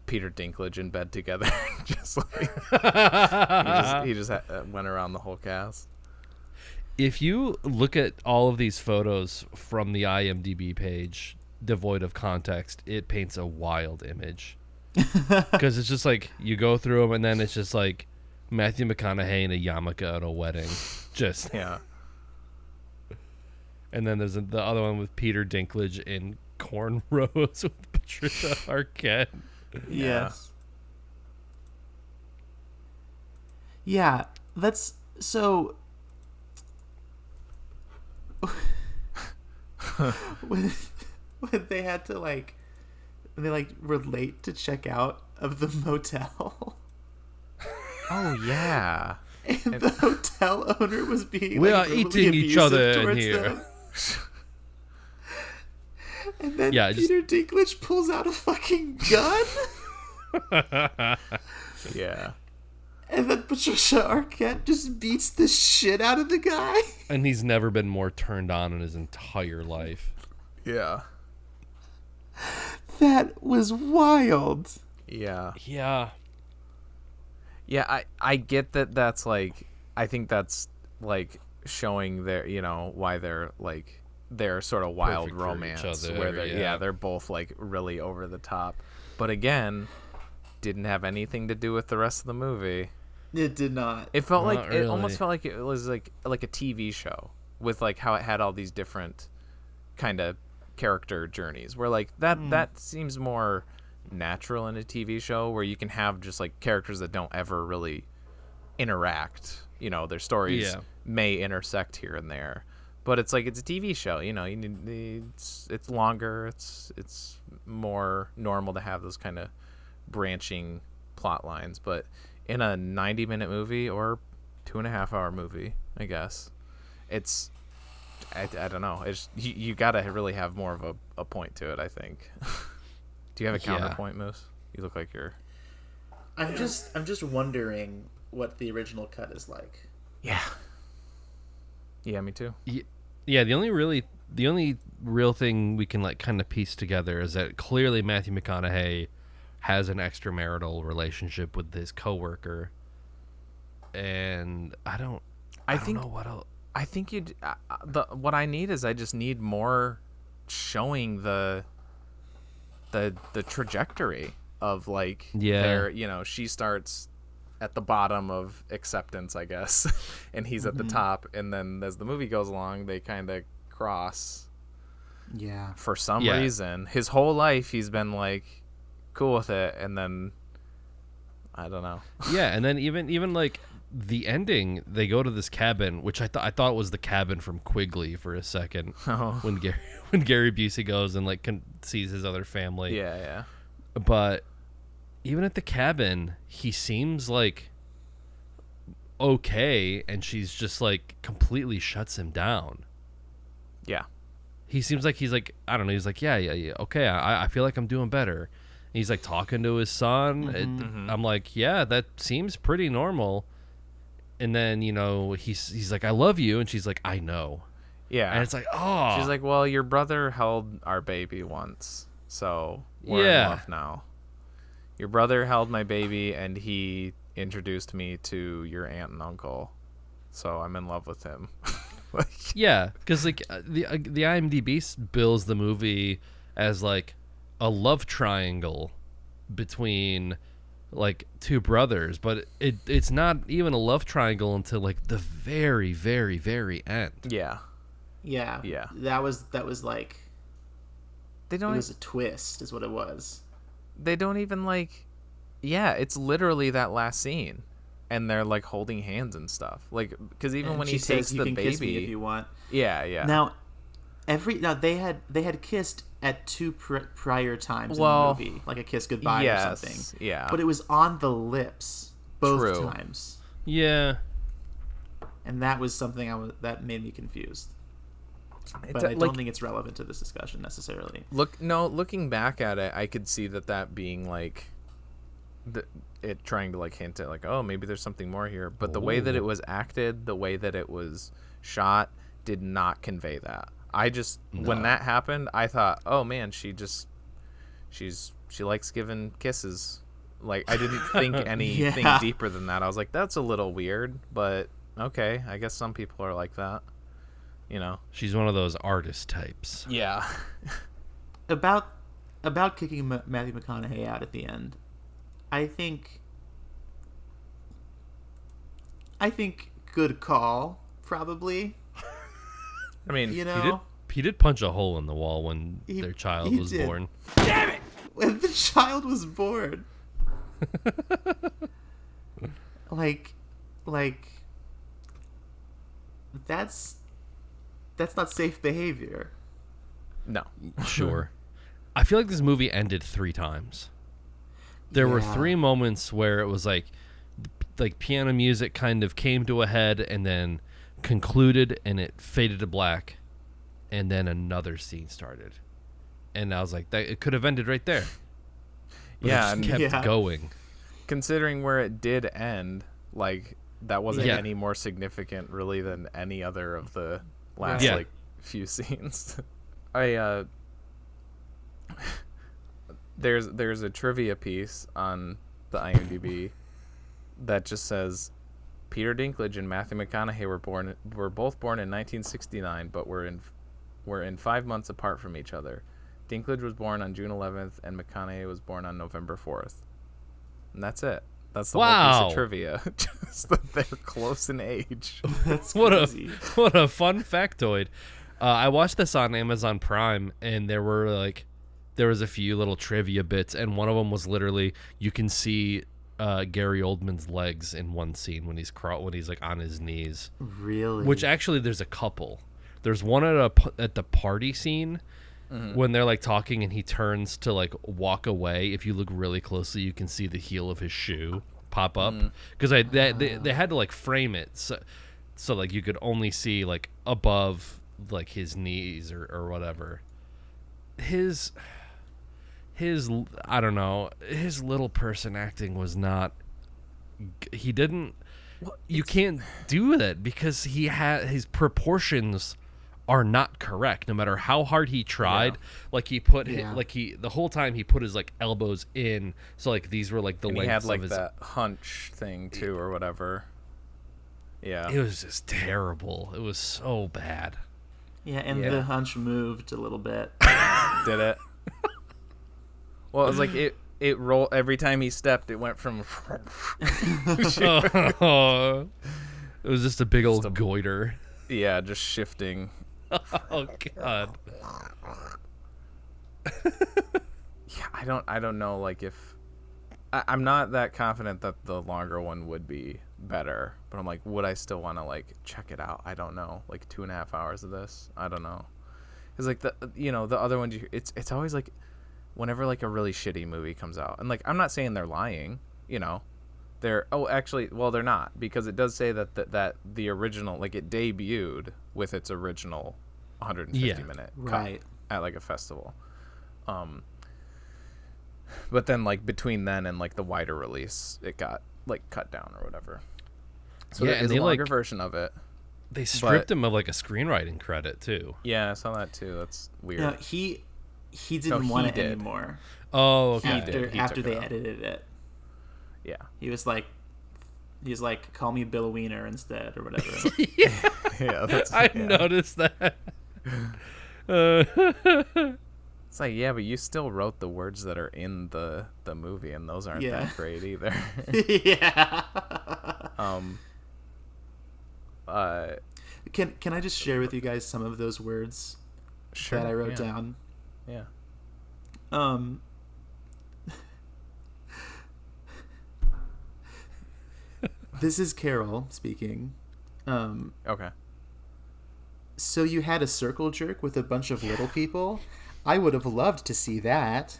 [SPEAKER 1] Peter Dinklage in bed together. Just like he just went around the whole cast.
[SPEAKER 3] If you look at all of these photos from the IMDb page, devoid of context, it paints a wild image. Because it's just like you go through them, and then it's just like Matthew McConaughey in a yarmulke at a wedding, just
[SPEAKER 1] Yeah.
[SPEAKER 3] And then there's the other one with Peter Dinklage in cornrows with Patricia Arquette.
[SPEAKER 2] Yes. Yeah, that's so. when they had to like, when they like were late to check out of the motel.
[SPEAKER 1] Oh yeah.
[SPEAKER 2] And the hotel owner was being
[SPEAKER 3] We
[SPEAKER 2] like,
[SPEAKER 3] are eating each other in
[SPEAKER 2] towards
[SPEAKER 3] here.
[SPEAKER 2] them. And then
[SPEAKER 3] Yeah,
[SPEAKER 2] Peter Dinklage pulls out a fucking gun.
[SPEAKER 1] Yeah.
[SPEAKER 2] And then Patricia Arquette just beats the shit out of the guy.
[SPEAKER 3] And he's never been more turned on in his entire life.
[SPEAKER 1] Yeah.
[SPEAKER 2] That was wild.
[SPEAKER 1] Yeah.
[SPEAKER 3] Yeah.
[SPEAKER 1] Yeah, I get that. That's like, I think that's like showing their, why they're like their sort of wild
[SPEAKER 3] Perfect for
[SPEAKER 1] romance
[SPEAKER 3] each other,
[SPEAKER 1] where they're,
[SPEAKER 3] yeah.
[SPEAKER 1] they're both like really over the top, but again, didn't have anything to do with the rest of the movie.
[SPEAKER 2] It did not.
[SPEAKER 1] It felt
[SPEAKER 3] Not
[SPEAKER 1] like
[SPEAKER 3] really.
[SPEAKER 1] it almost felt like it was like a TV show with like how it had all these different kind of character journeys where like that seems more natural in a TV show where you can have just like characters that don't ever really interact. Their stories may intersect here and there, but it's like it's a TV show. You need it's longer. It's more normal to have those kind of branching plot lines, but in a 90-minute movie or 2.5-hour movie, I guess it's I don't know. It's you gotta really have more of a point to it, I think. Do you have a counterpoint, Moose? You look like you're.
[SPEAKER 2] I'm just wondering what the original cut is like.
[SPEAKER 1] Yeah. Yeah, me too.
[SPEAKER 3] Yeah, the only real thing we can like kind of piece together is that clearly Matthew McConaughey has an extramarital relationship with his coworker, and I don't know what else.
[SPEAKER 1] I think what I need is I just need more showing the trajectory of like their, she starts at the bottom of acceptance, I guess, and he's at the top, and then as the movie goes along, they kind of cross.
[SPEAKER 2] Yeah.
[SPEAKER 1] For some reason, his whole life he's been like cool with it, and then I don't know. Yeah,
[SPEAKER 3] and then even like the ending, they go to this cabin, which I thought was the cabin from Quigley for a second. When Gary Busey goes and like sees his other family.
[SPEAKER 1] Yeah.
[SPEAKER 3] But even at the cabin, he seems like okay, and she's just like completely shuts him down.
[SPEAKER 1] Yeah.
[SPEAKER 3] He seems like he's like, I don't know, he's like, yeah, okay, I feel like I'm doing better. And he's like talking to his son. I'm like, yeah, that seems pretty normal. And then, he's like, I love you. And she's like, I know.
[SPEAKER 1] Yeah.
[SPEAKER 3] And it's like, oh.
[SPEAKER 1] She's like, well, your brother held our baby once, so we're in love now. Your brother held my baby, and he introduced me to your aunt and uncle, so I'm in love with him.
[SPEAKER 3] Yeah, because like the IMDb bills the movie as like a love triangle between like two brothers, but it's not even a love triangle until like the very, very, very end.
[SPEAKER 1] Yeah.
[SPEAKER 2] That was like
[SPEAKER 1] it
[SPEAKER 2] was a twist is what it was.
[SPEAKER 1] They don't even like it's literally that last scene, and they're like holding hands and stuff, like because even when he takes the baby,
[SPEAKER 2] kiss me if you want.
[SPEAKER 1] Yeah.
[SPEAKER 2] Now they had kissed at two prior times in the movie, like a kiss goodbye or something.
[SPEAKER 1] Yeah,
[SPEAKER 2] but it was on the lips both times.
[SPEAKER 3] Yeah,
[SPEAKER 2] and that was something that made me confused. But I don't think it's relevant to this discussion necessarily.
[SPEAKER 1] Looking back at it, I could see that being like it trying to like hint at like, oh, maybe there's something more here. But the way that it was acted, the way that it was shot, did not convey that. I just when that happened, I thought, oh man, she likes giving kisses. Like, I didn't think anything deeper than that. I was like, that's a little weird, but okay, I guess some people are like that. You know,
[SPEAKER 3] she's one of those artist types.
[SPEAKER 1] Yeah.
[SPEAKER 2] About kicking Matthew McConaughey out at the end, I think good call, probably.
[SPEAKER 1] I mean,
[SPEAKER 2] you know,
[SPEAKER 3] he did punch a hole in the wall when their child was born.
[SPEAKER 2] Damn it! When the child was born. like that's not safe behavior.
[SPEAKER 1] No.
[SPEAKER 3] Sure. I feel like this movie ended 3 times. There were 3 moments where it was like piano music kind of came to a head and then concluded and it faded to black, and then another scene started. And I was like, that it could have ended right there. But it just kept going.
[SPEAKER 1] Considering where it did end, like, that wasn't any more significant really than any other of the last like few scenes. There's a trivia piece on the IMDb that just says Peter Dinklage and Matthew McConaughey were both born in 1969, but were in 5 months apart from each other. Dinklage was born on June 11th, and McConaughey was born on November 4th. And that's it. That's the whole piece of trivia. Just that they're close in age.
[SPEAKER 2] That's crazy.
[SPEAKER 3] What a fun factoid. I watched this on Amazon Prime, and there was a few little trivia bits, and one of them was literally you can see Gary Oldman's legs in one scene when he's like on his knees.
[SPEAKER 2] Really?
[SPEAKER 3] Which actually there's a couple. There's one at the party scene when they're like talking and he turns to like walk away. If you look really closely, you can see the heel of his shoe pop up because they had to like frame it so like you could only see like above like his knees or whatever. His I don't know, his little person acting was not, he didn't, you can't do that because his proportions are not correct no matter how hard he tried. Like he put the whole time he put his like elbows in, so like these were like the lengths
[SPEAKER 1] he had like
[SPEAKER 3] of his,
[SPEAKER 1] that hunch thing too or whatever. Yeah,
[SPEAKER 3] it was just terrible. It was so bad.
[SPEAKER 2] Yeah, and the hunch moved a little bit.
[SPEAKER 1] Did it? Well, it was like it rolled every time he stepped. It went from.
[SPEAKER 3] It was just a big old goiter.
[SPEAKER 1] Yeah, just shifting.
[SPEAKER 3] Oh God.
[SPEAKER 1] Yeah, I don't know. Like if I'm not that confident that the longer one would be better, but I'm like, would I still want to like check it out? I don't know. Like 2.5 hours of this, I don't know. It's like the other ones. It's always like. Whenever like a really shitty movie comes out, and like I'm not saying they're lying, they're they're not, because it does say that the original, like, it debuted with its original 150 minute cut at like a festival, but then like between then and like the wider release, it got like cut down or whatever. So there is a longer version of it.
[SPEAKER 3] They stripped him of like a screenwriting credit too.
[SPEAKER 1] Yeah, I saw that too. That's weird.
[SPEAKER 2] No, he didn't want it anymore.
[SPEAKER 3] Oh, okay.
[SPEAKER 2] After they edited it.
[SPEAKER 1] Yeah.
[SPEAKER 2] He was like, call me Bill Weiner instead or whatever.
[SPEAKER 1] Yeah,
[SPEAKER 3] I noticed that.
[SPEAKER 1] It's like, yeah, but you still wrote the words that are in the movie, and those aren't that great either.
[SPEAKER 2] Yeah. Can I just share with you guys some of those words that I wrote down?
[SPEAKER 1] Yeah.
[SPEAKER 2] This is Carol speaking.
[SPEAKER 1] Okay.
[SPEAKER 2] So you had a circle jerk with a bunch of little people? I would have loved to see that.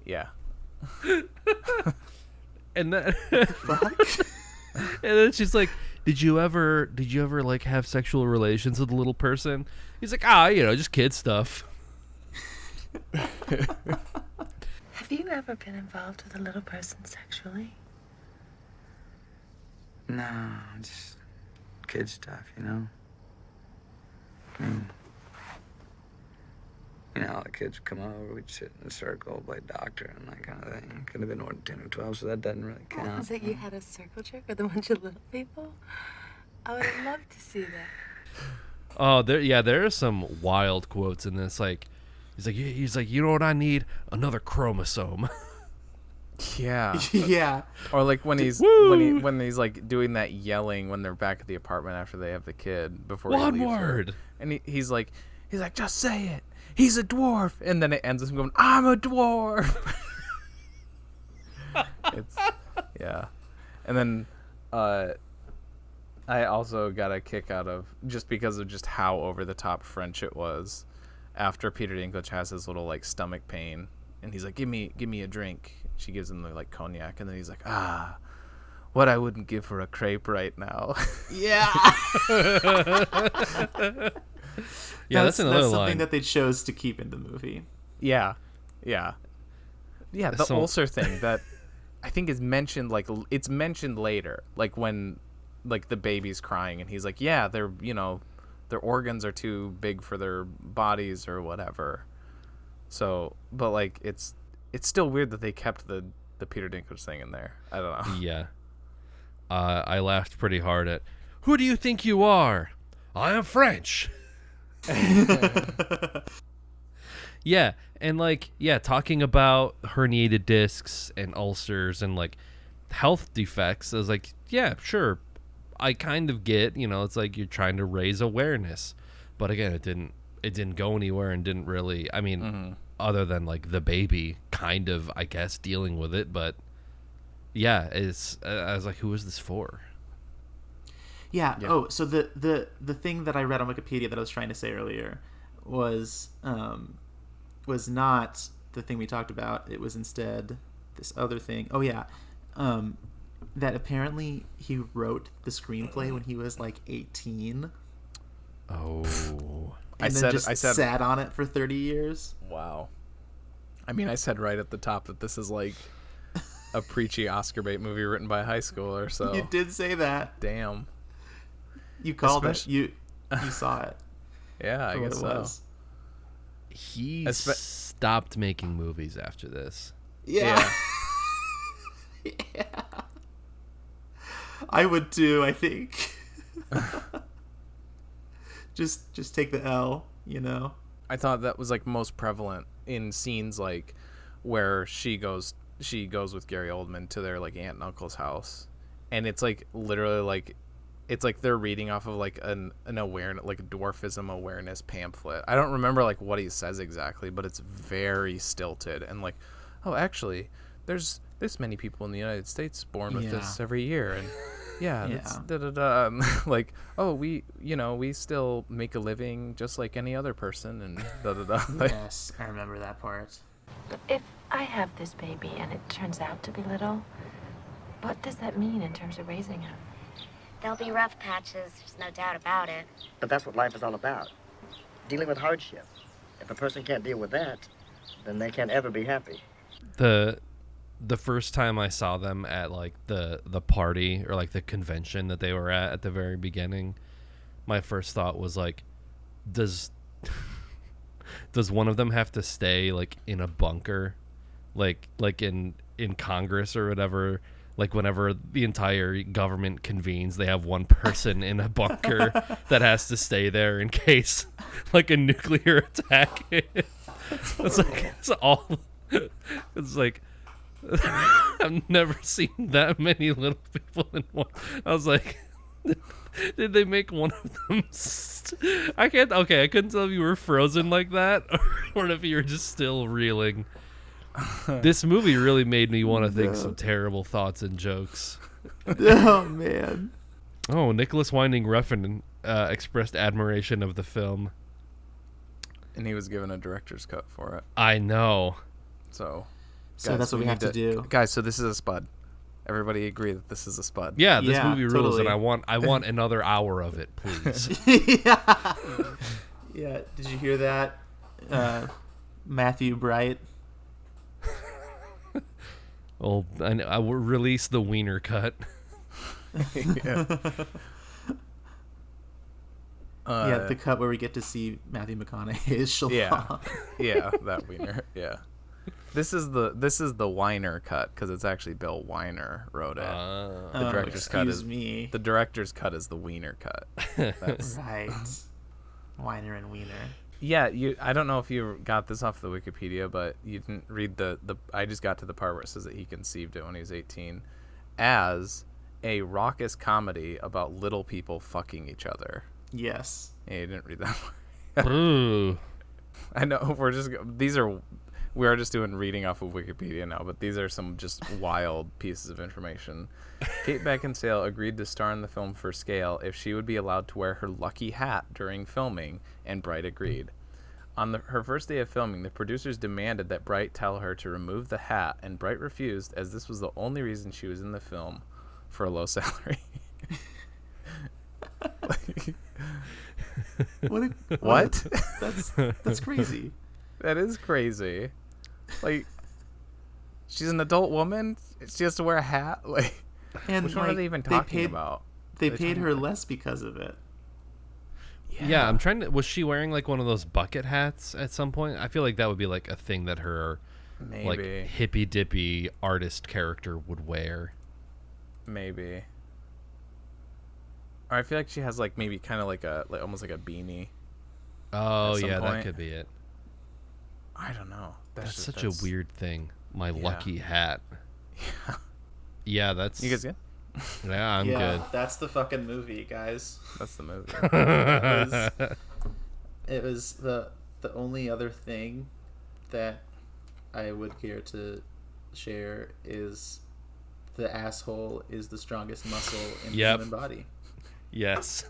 [SPEAKER 1] Yeah.
[SPEAKER 3] And then
[SPEAKER 2] Fuck.
[SPEAKER 3] And then she's like, Did you ever like have sexual relations with a little person? He's like, just kid stuff.
[SPEAKER 7] Have you ever been involved with a little person sexually?
[SPEAKER 8] No, just kid stuff, you know? I mean, you know, all the kids would come over, we'd sit in a circle, play doctor, and that kind of thing. Could have been more than 10 or 12, so that doesn't really count.
[SPEAKER 7] Was it you had a circle jerk with a bunch of little people? I would have loved to see that.
[SPEAKER 3] Oh, there are some wild quotes in this. Like, he's like, you know what I need? Another chromosome.
[SPEAKER 1] Yeah.
[SPEAKER 2] Yeah.
[SPEAKER 1] Or like when he's when he's like doing that yelling when they're back at the apartment after they have the kid before he
[SPEAKER 3] One
[SPEAKER 1] leaves her.
[SPEAKER 3] word.
[SPEAKER 1] And he's like just say it. He's a dwarf. And then it ends with him going, I'm a dwarf. It's yeah. And then I also got a kick out of just because of just how over the top French it was. After Peter Dinklage has his little like stomach pain, and he's like, "Give me a drink." She gives him the like cognac, and then he's like, what I wouldn't give for a crepe right now.
[SPEAKER 2] Yeah.
[SPEAKER 3] Yeah, that's another
[SPEAKER 2] something
[SPEAKER 3] line
[SPEAKER 2] that they chose to keep in the movie.
[SPEAKER 1] Yeah. The ulcer thing that I think is mentioned, like it's mentioned later, like when like the baby's crying and he's like, yeah, they're, you know, their organs are too big for their bodies or whatever. So, but like it's still weird that they kept the Peter Dinklage thing in there. I don't know.
[SPEAKER 3] Yeah. I laughed pretty hard at, who do you think you are? I am French. Yeah, and like, yeah, talking about herniated discs and ulcers and like health defects, I was like, yeah, sure. I kind of get, you know, it's like you're trying to raise awareness. But again, it didn't go anywhere and didn't really, I mean, other than like the baby kind of, I guess, dealing with it, but yeah, I was like, who is this for?
[SPEAKER 2] Yeah. Oh, so the thing that I read on Wikipedia that I was trying to say earlier was not the thing we talked about. It was instead this other thing. Oh yeah, that apparently he wrote the screenplay when he was like 18.
[SPEAKER 3] Oh.
[SPEAKER 2] And I said sat on it for 30 years.
[SPEAKER 1] Wow. I mean, I said right at the top that this is like a preachy Oscar bait movie written by a high schooler. So
[SPEAKER 2] you did say that.
[SPEAKER 1] Damn.
[SPEAKER 2] You called it. You saw it.
[SPEAKER 1] Yeah, I guess so.
[SPEAKER 3] He stopped making movies after this.
[SPEAKER 2] Yeah. Yeah. I would too, I think. Just take the L, you know.
[SPEAKER 1] I thought that was like most prevalent in scenes like where she goes with Gary Oldman to their like aunt and uncle's house, and it's like literally like it's like they're reading off of like an awareness, like a dwarfism awareness pamphlet. I don't remember like what he says exactly, but it's very stilted and like, oh, actually, there's this many people in the United States born with this every year, and that's da-da-da. Like, oh, we still make a living just like any other person, and da-da-da. Like,
[SPEAKER 2] Yes, I remember that part.
[SPEAKER 7] If I have this baby and it turns out to be little, what does that mean in terms of raising him?
[SPEAKER 6] There'll be rough patches, there's no doubt about it.
[SPEAKER 9] But that's what life is all about. Dealing with hardship. If a person can't deal with that, then they can't ever be happy.
[SPEAKER 3] The first time I saw them at like the party or like the convention that they were at the very beginning, my first thought was like, does one of them have to stay like in a bunker, like in Congress or whatever? Like whenever the entire government convenes, they have one person in a bunker that has to stay there in case like a nuclear attack. It's like I've never seen that many little people in one. I was like, did they make one of them? I couldn't tell if you were frozen like that or if you were just still reeling. This movie really made me want to think some terrible thoughts and jokes.
[SPEAKER 2] Oh, man.
[SPEAKER 3] Oh, Nicholas Winding Refn expressed admiration of the film.
[SPEAKER 1] and he was given a director's cut for it.
[SPEAKER 3] I know.
[SPEAKER 1] So
[SPEAKER 2] guys, that's what we have to do.
[SPEAKER 1] Guys, so this is a spud. Everybody agree that this is a spud.
[SPEAKER 3] Yeah, this movie rules,
[SPEAKER 2] totally.
[SPEAKER 3] and I want another hour of it, please.
[SPEAKER 2] Yeah. Did you hear that, Matthew Bright?
[SPEAKER 3] Well, I will release the Weiner Cut.
[SPEAKER 1] Yeah.
[SPEAKER 2] Yeah, the cut where we get to see Matthew McConaughey's Shalon.
[SPEAKER 1] Yeah, that Weiner. Yeah. This is the Weiner cut because it's actually Bill Weiner wrote it. The director's cut is
[SPEAKER 2] me.
[SPEAKER 1] The director's cut is the Weiner cut. That's
[SPEAKER 2] right. Weiner and Weiner.
[SPEAKER 1] Yeah, I don't know if you got this off the Wikipedia, but you didn't read the I just got to the part where it says that he conceived it when he was 18 as a raucous comedy about little people fucking each other.
[SPEAKER 2] Yes.
[SPEAKER 1] Yeah, you didn't read that one.
[SPEAKER 3] Ooh.
[SPEAKER 1] I know we are just doing reading off of Wikipedia now, but these are some just wild pieces of information. Kate Beckinsale agreed to star in the film for scale if she would be allowed to wear her lucky hat during filming, and Bright agreed. On her first day of filming, the producers demanded that Bright tell her to remove the hat, and Bright refused, as this was the only reason she was in the film, for a low salary. What?
[SPEAKER 2] That's crazy.
[SPEAKER 1] That is crazy. Like, she's an adult woman. She has to wear a hat. Like,
[SPEAKER 2] and
[SPEAKER 1] which one are they even talking about?
[SPEAKER 2] They paid her less because of it.
[SPEAKER 3] Yeah, I'm trying to. Was she wearing like one of those bucket hats at some point? I feel like that would be like a thing that her like hippy dippy artist character would wear.
[SPEAKER 1] Maybe. Or I feel like she has like maybe kind of like almost like a beanie.
[SPEAKER 3] Oh yeah, that could be it.
[SPEAKER 1] I don't know.
[SPEAKER 3] That's such a weird thing. My lucky hat. Yeah. Yeah, that's.
[SPEAKER 1] You guys good?
[SPEAKER 3] Yeah, I'm good.
[SPEAKER 2] That's the fucking movie, guys.
[SPEAKER 1] That's the movie.
[SPEAKER 2] It was the only other thing that I would care to share is the asshole is the strongest muscle in the human body.
[SPEAKER 3] Yes.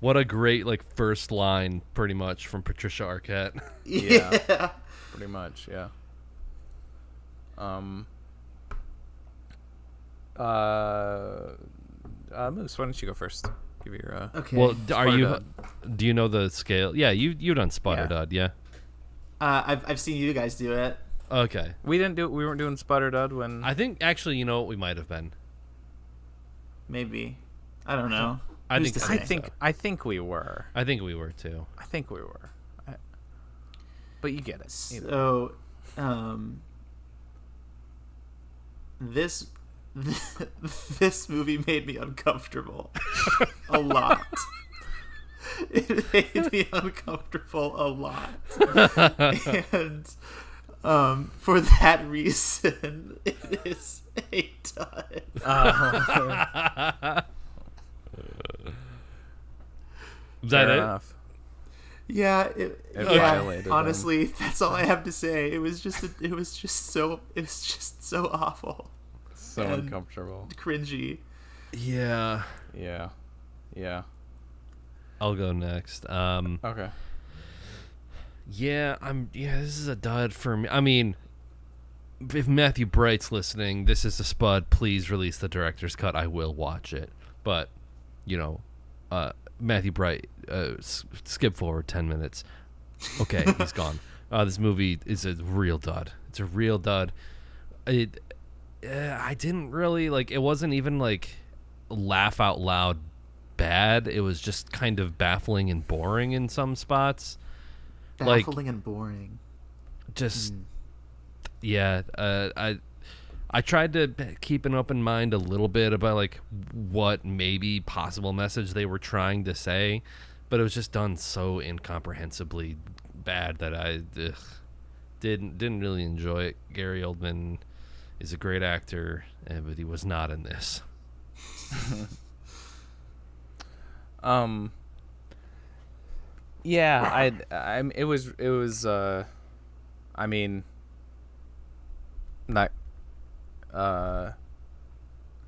[SPEAKER 3] What a great like first line, pretty much, from Patricia Arquette.
[SPEAKER 2] Yeah.
[SPEAKER 1] Pretty much, yeah. Moose, why don't you go first? Give your
[SPEAKER 2] okay.
[SPEAKER 3] Well, do you know the scale? Yeah, you done Sputter Dud, yeah.
[SPEAKER 2] I've seen you guys do it.
[SPEAKER 3] Okay.
[SPEAKER 1] We weren't doing Sputter Dud when
[SPEAKER 3] I think actually, you know what, we might have been.
[SPEAKER 2] Maybe. I don't know.
[SPEAKER 3] I think
[SPEAKER 1] we were.
[SPEAKER 3] I think we were too.
[SPEAKER 1] I think we were. But you get it.
[SPEAKER 2] So, this movie made me uncomfortable a lot. It made me uncomfortable a lot, and for that reason, it is a dud.
[SPEAKER 3] Is that
[SPEAKER 1] Fair
[SPEAKER 3] it?
[SPEAKER 1] enough.
[SPEAKER 2] Yeah, honestly, that's all I have to say. It was just so awful.
[SPEAKER 1] So uncomfortable.
[SPEAKER 2] Cringy.
[SPEAKER 3] Yeah. I'll go next.
[SPEAKER 1] Okay.
[SPEAKER 3] Yeah, this is a dud for me. I mean, if Matthew Bright's listening, this is a spud. Please release the director's cut. I will watch it. But, Matthew Bright, skip forward 10 minutes. Okay, he's gone. This movie is a real dud. It's a real dud. I didn't really, it wasn't even, laugh out loud bad. It was just kind of baffling and boring in some spots.
[SPEAKER 2] Baffling and boring.
[SPEAKER 3] Just, yeah, I tried to keep an open mind a little bit about what maybe possible message they were trying to say, but it was just done so incomprehensibly bad that I didn't really enjoy it. Gary Oldman is a great actor, but he was not in this.
[SPEAKER 1] Yeah, it was I mean, not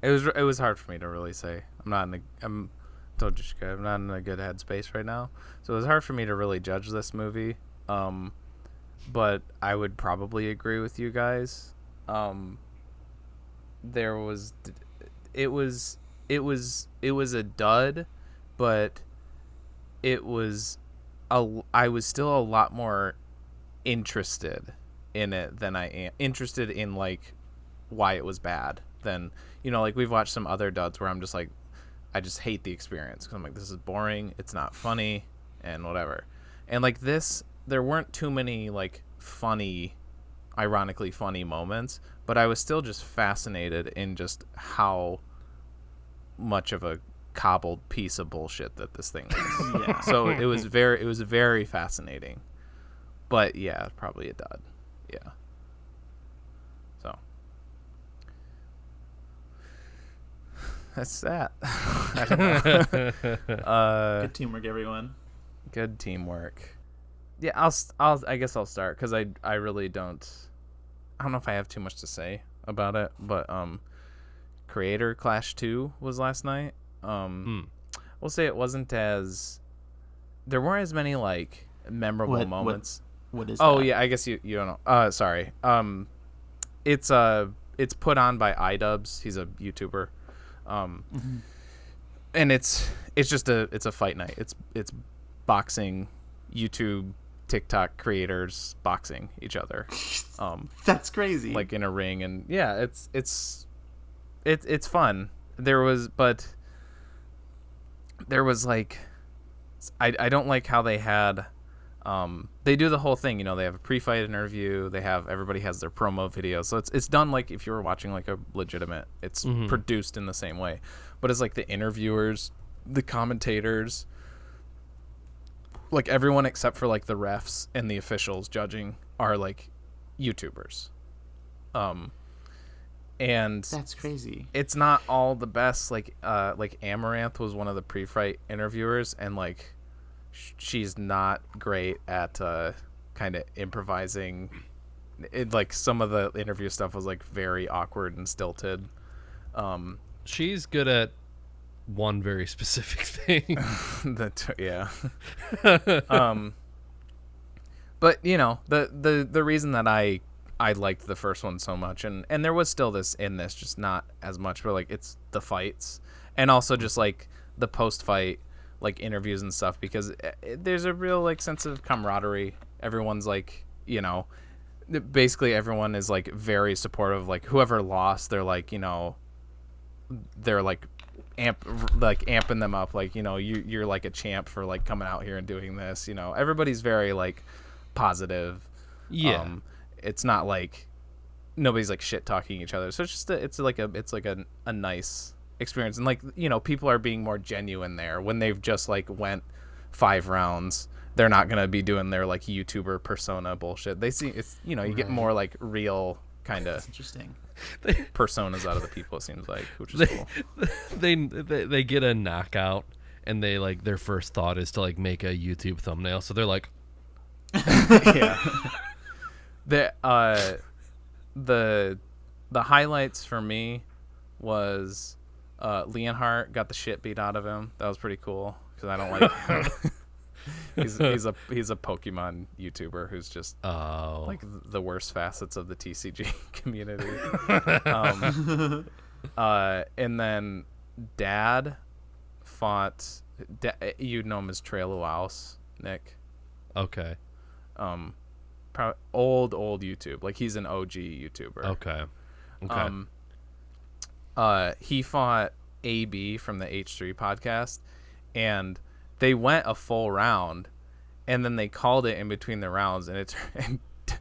[SPEAKER 1] it was hard for me to really say. I'm not in a good headspace right now, so it was hard for me to really judge this movie. But I would probably agree with you guys. It was a dud, but I was still a lot more interested in it than I am interested in why it was bad than we've watched some other duds where I'm just I just hate the experience because I'm like, this is boring. It's not funny and whatever. And like this, there weren't too many like funny, ironically funny moments, but I was still just fascinated in just how much of a cobbled piece of bullshit that this thing is. Yeah. So it was very fascinating. But yeah, probably a dud. Yeah. So that's that. I don't know.
[SPEAKER 2] Good teamwork, everyone.
[SPEAKER 1] Good teamwork. Yeah, I guess I'll start because I really don't know if I have too much to say about it, but Creator Clash 2 was last night. We'll say it wasn't there weren't as many like memorable moments.
[SPEAKER 2] What is
[SPEAKER 1] Oh
[SPEAKER 2] that?
[SPEAKER 1] yeah, I guess you don't know. Sorry. It's put on by iDubbbz. He's a YouTuber. And it's just a fight night. It's boxing, YouTube, TikTok creators boxing each other.
[SPEAKER 2] That's crazy.
[SPEAKER 1] Like in a ring, and yeah, it's fun. There was like I don't like how they had they do the whole thing, you know, they have a pre-fight interview, everybody has their promo video, so it's done like if you were watching like a legitimate, it's produced in the same way, but it's like the interviewers, the commentators, like everyone except for like the refs and the officials judging are like YouTubers. And
[SPEAKER 2] that's crazy.
[SPEAKER 1] It's not all the best. Like Amaranth was one of the pre-fight interviewers, and like she's not great at kind of improvising. Like some of the interview stuff was like very awkward and stilted.
[SPEAKER 3] She's good at one very specific thing.
[SPEAKER 1] Yeah. But you know, the reason that I liked the first one so much, and there was still this in this, just not as much, but like it's the fights and also just like the post-fight like interviews and stuff, because there's a real like sense of camaraderie. Everyone's like, you know, basically everyone is like very supportive. Like whoever lost, they're like, you know, they're like amping them up, like, you know, you're like a champ for like coming out here and doing this, you know. Everybody's very like positive.
[SPEAKER 3] Yeah.
[SPEAKER 1] It's not like nobody's like shit talking each other, so it's just it's like a nice experience, and like, you know, people are being more genuine there when they've just like went 5 rounds. They're not gonna be doing their like YouTuber persona bullshit. They see it's, you know, you get more like real kind of
[SPEAKER 2] interesting
[SPEAKER 1] personas out of the people, it seems like, which is cool.
[SPEAKER 3] They get a knockout and they like their first thought is to like make a YouTube thumbnail, so they're like
[SPEAKER 1] yeah. The highlights for me was Leonhardt got the shit beat out of him. That was pretty cool because I don't like he's a Pokemon YouTuber who's just like the worst facets of the TCG community. And then Dad fought you'd know him as Trailuaus, Nick.
[SPEAKER 3] Okay.
[SPEAKER 1] Old YouTube, like he's an OG YouTuber.
[SPEAKER 3] Okay.
[SPEAKER 1] He fought AB from the H3 podcast, and they went a full round, and then they called it in between the rounds, and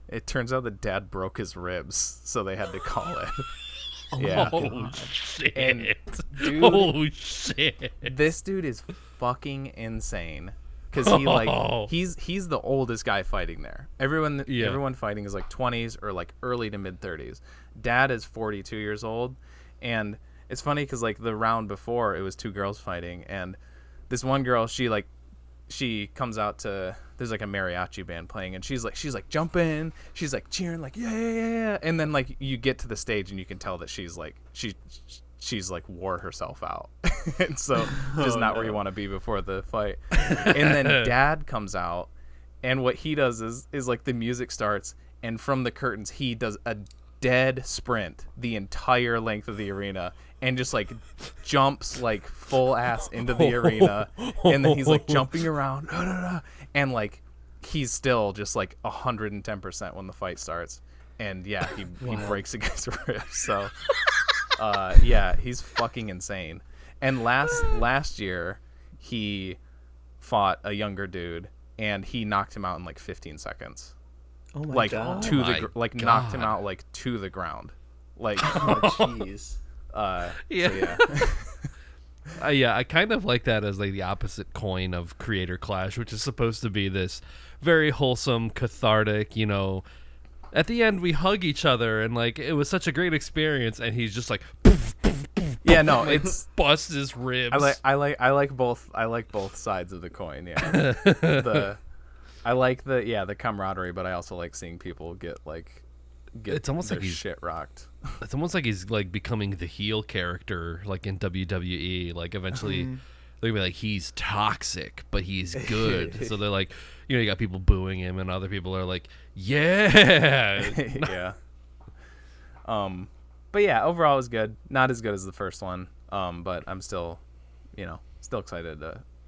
[SPEAKER 1] it turns out that Dad broke his ribs, so they had to call it. Yeah.
[SPEAKER 3] Oh shit.
[SPEAKER 1] And dude,
[SPEAKER 3] oh shit.
[SPEAKER 1] This dude is fucking insane. Because he like he's the oldest guy fighting there. Everyone fighting is like 20s or like early to mid 30s. Dad is 42 years old, and it's funny because like the round before it was 2 girls fighting, and this one girl she comes out to, there's like a mariachi band playing, and she's like jumping, she's like cheering like yeah, and then like you get to the stage and you can tell that she's like she's like wore herself out. And so just not where you want to be before the fight. And then Dad comes out, and what he does is like the music starts, and from the curtains he does a dead sprint the entire length of the arena and just like jumps like full ass into the arena, and then he's like jumping around and like he's still just like 110% when the fight starts, and yeah, he breaks a guy's ribs. So yeah, he's fucking insane. And last year, he fought a younger dude, and he knocked him out in like 15 seconds.
[SPEAKER 2] Oh my
[SPEAKER 1] like
[SPEAKER 2] god!
[SPEAKER 1] Knocked him out like to the ground. Like,
[SPEAKER 2] Oh jeez.
[SPEAKER 3] Yeah.
[SPEAKER 1] So, yeah.
[SPEAKER 3] Yeah, I kind of like that as like the opposite coin of Creator Clash, which is supposed to be this very wholesome, cathartic, you know, at the end we hug each other and like it was such a great experience, and he's just like
[SPEAKER 1] Yeah, no,
[SPEAKER 3] like,
[SPEAKER 1] it's
[SPEAKER 3] bust his ribs.
[SPEAKER 1] I like both sides of the coin. Yeah, I like the camaraderie, but I also like seeing people get
[SPEAKER 3] it's almost
[SPEAKER 1] their
[SPEAKER 3] like he's
[SPEAKER 1] shit rocked.
[SPEAKER 3] It's almost like he's like becoming the heel character, like in WWE. Like eventually, they'll be like, he's toxic, but he's good. So they're like, you know, you got people booing him, and other people are like, yeah,
[SPEAKER 1] Yeah. But yeah, overall it was good. Not as good as the first one. But I'm still excited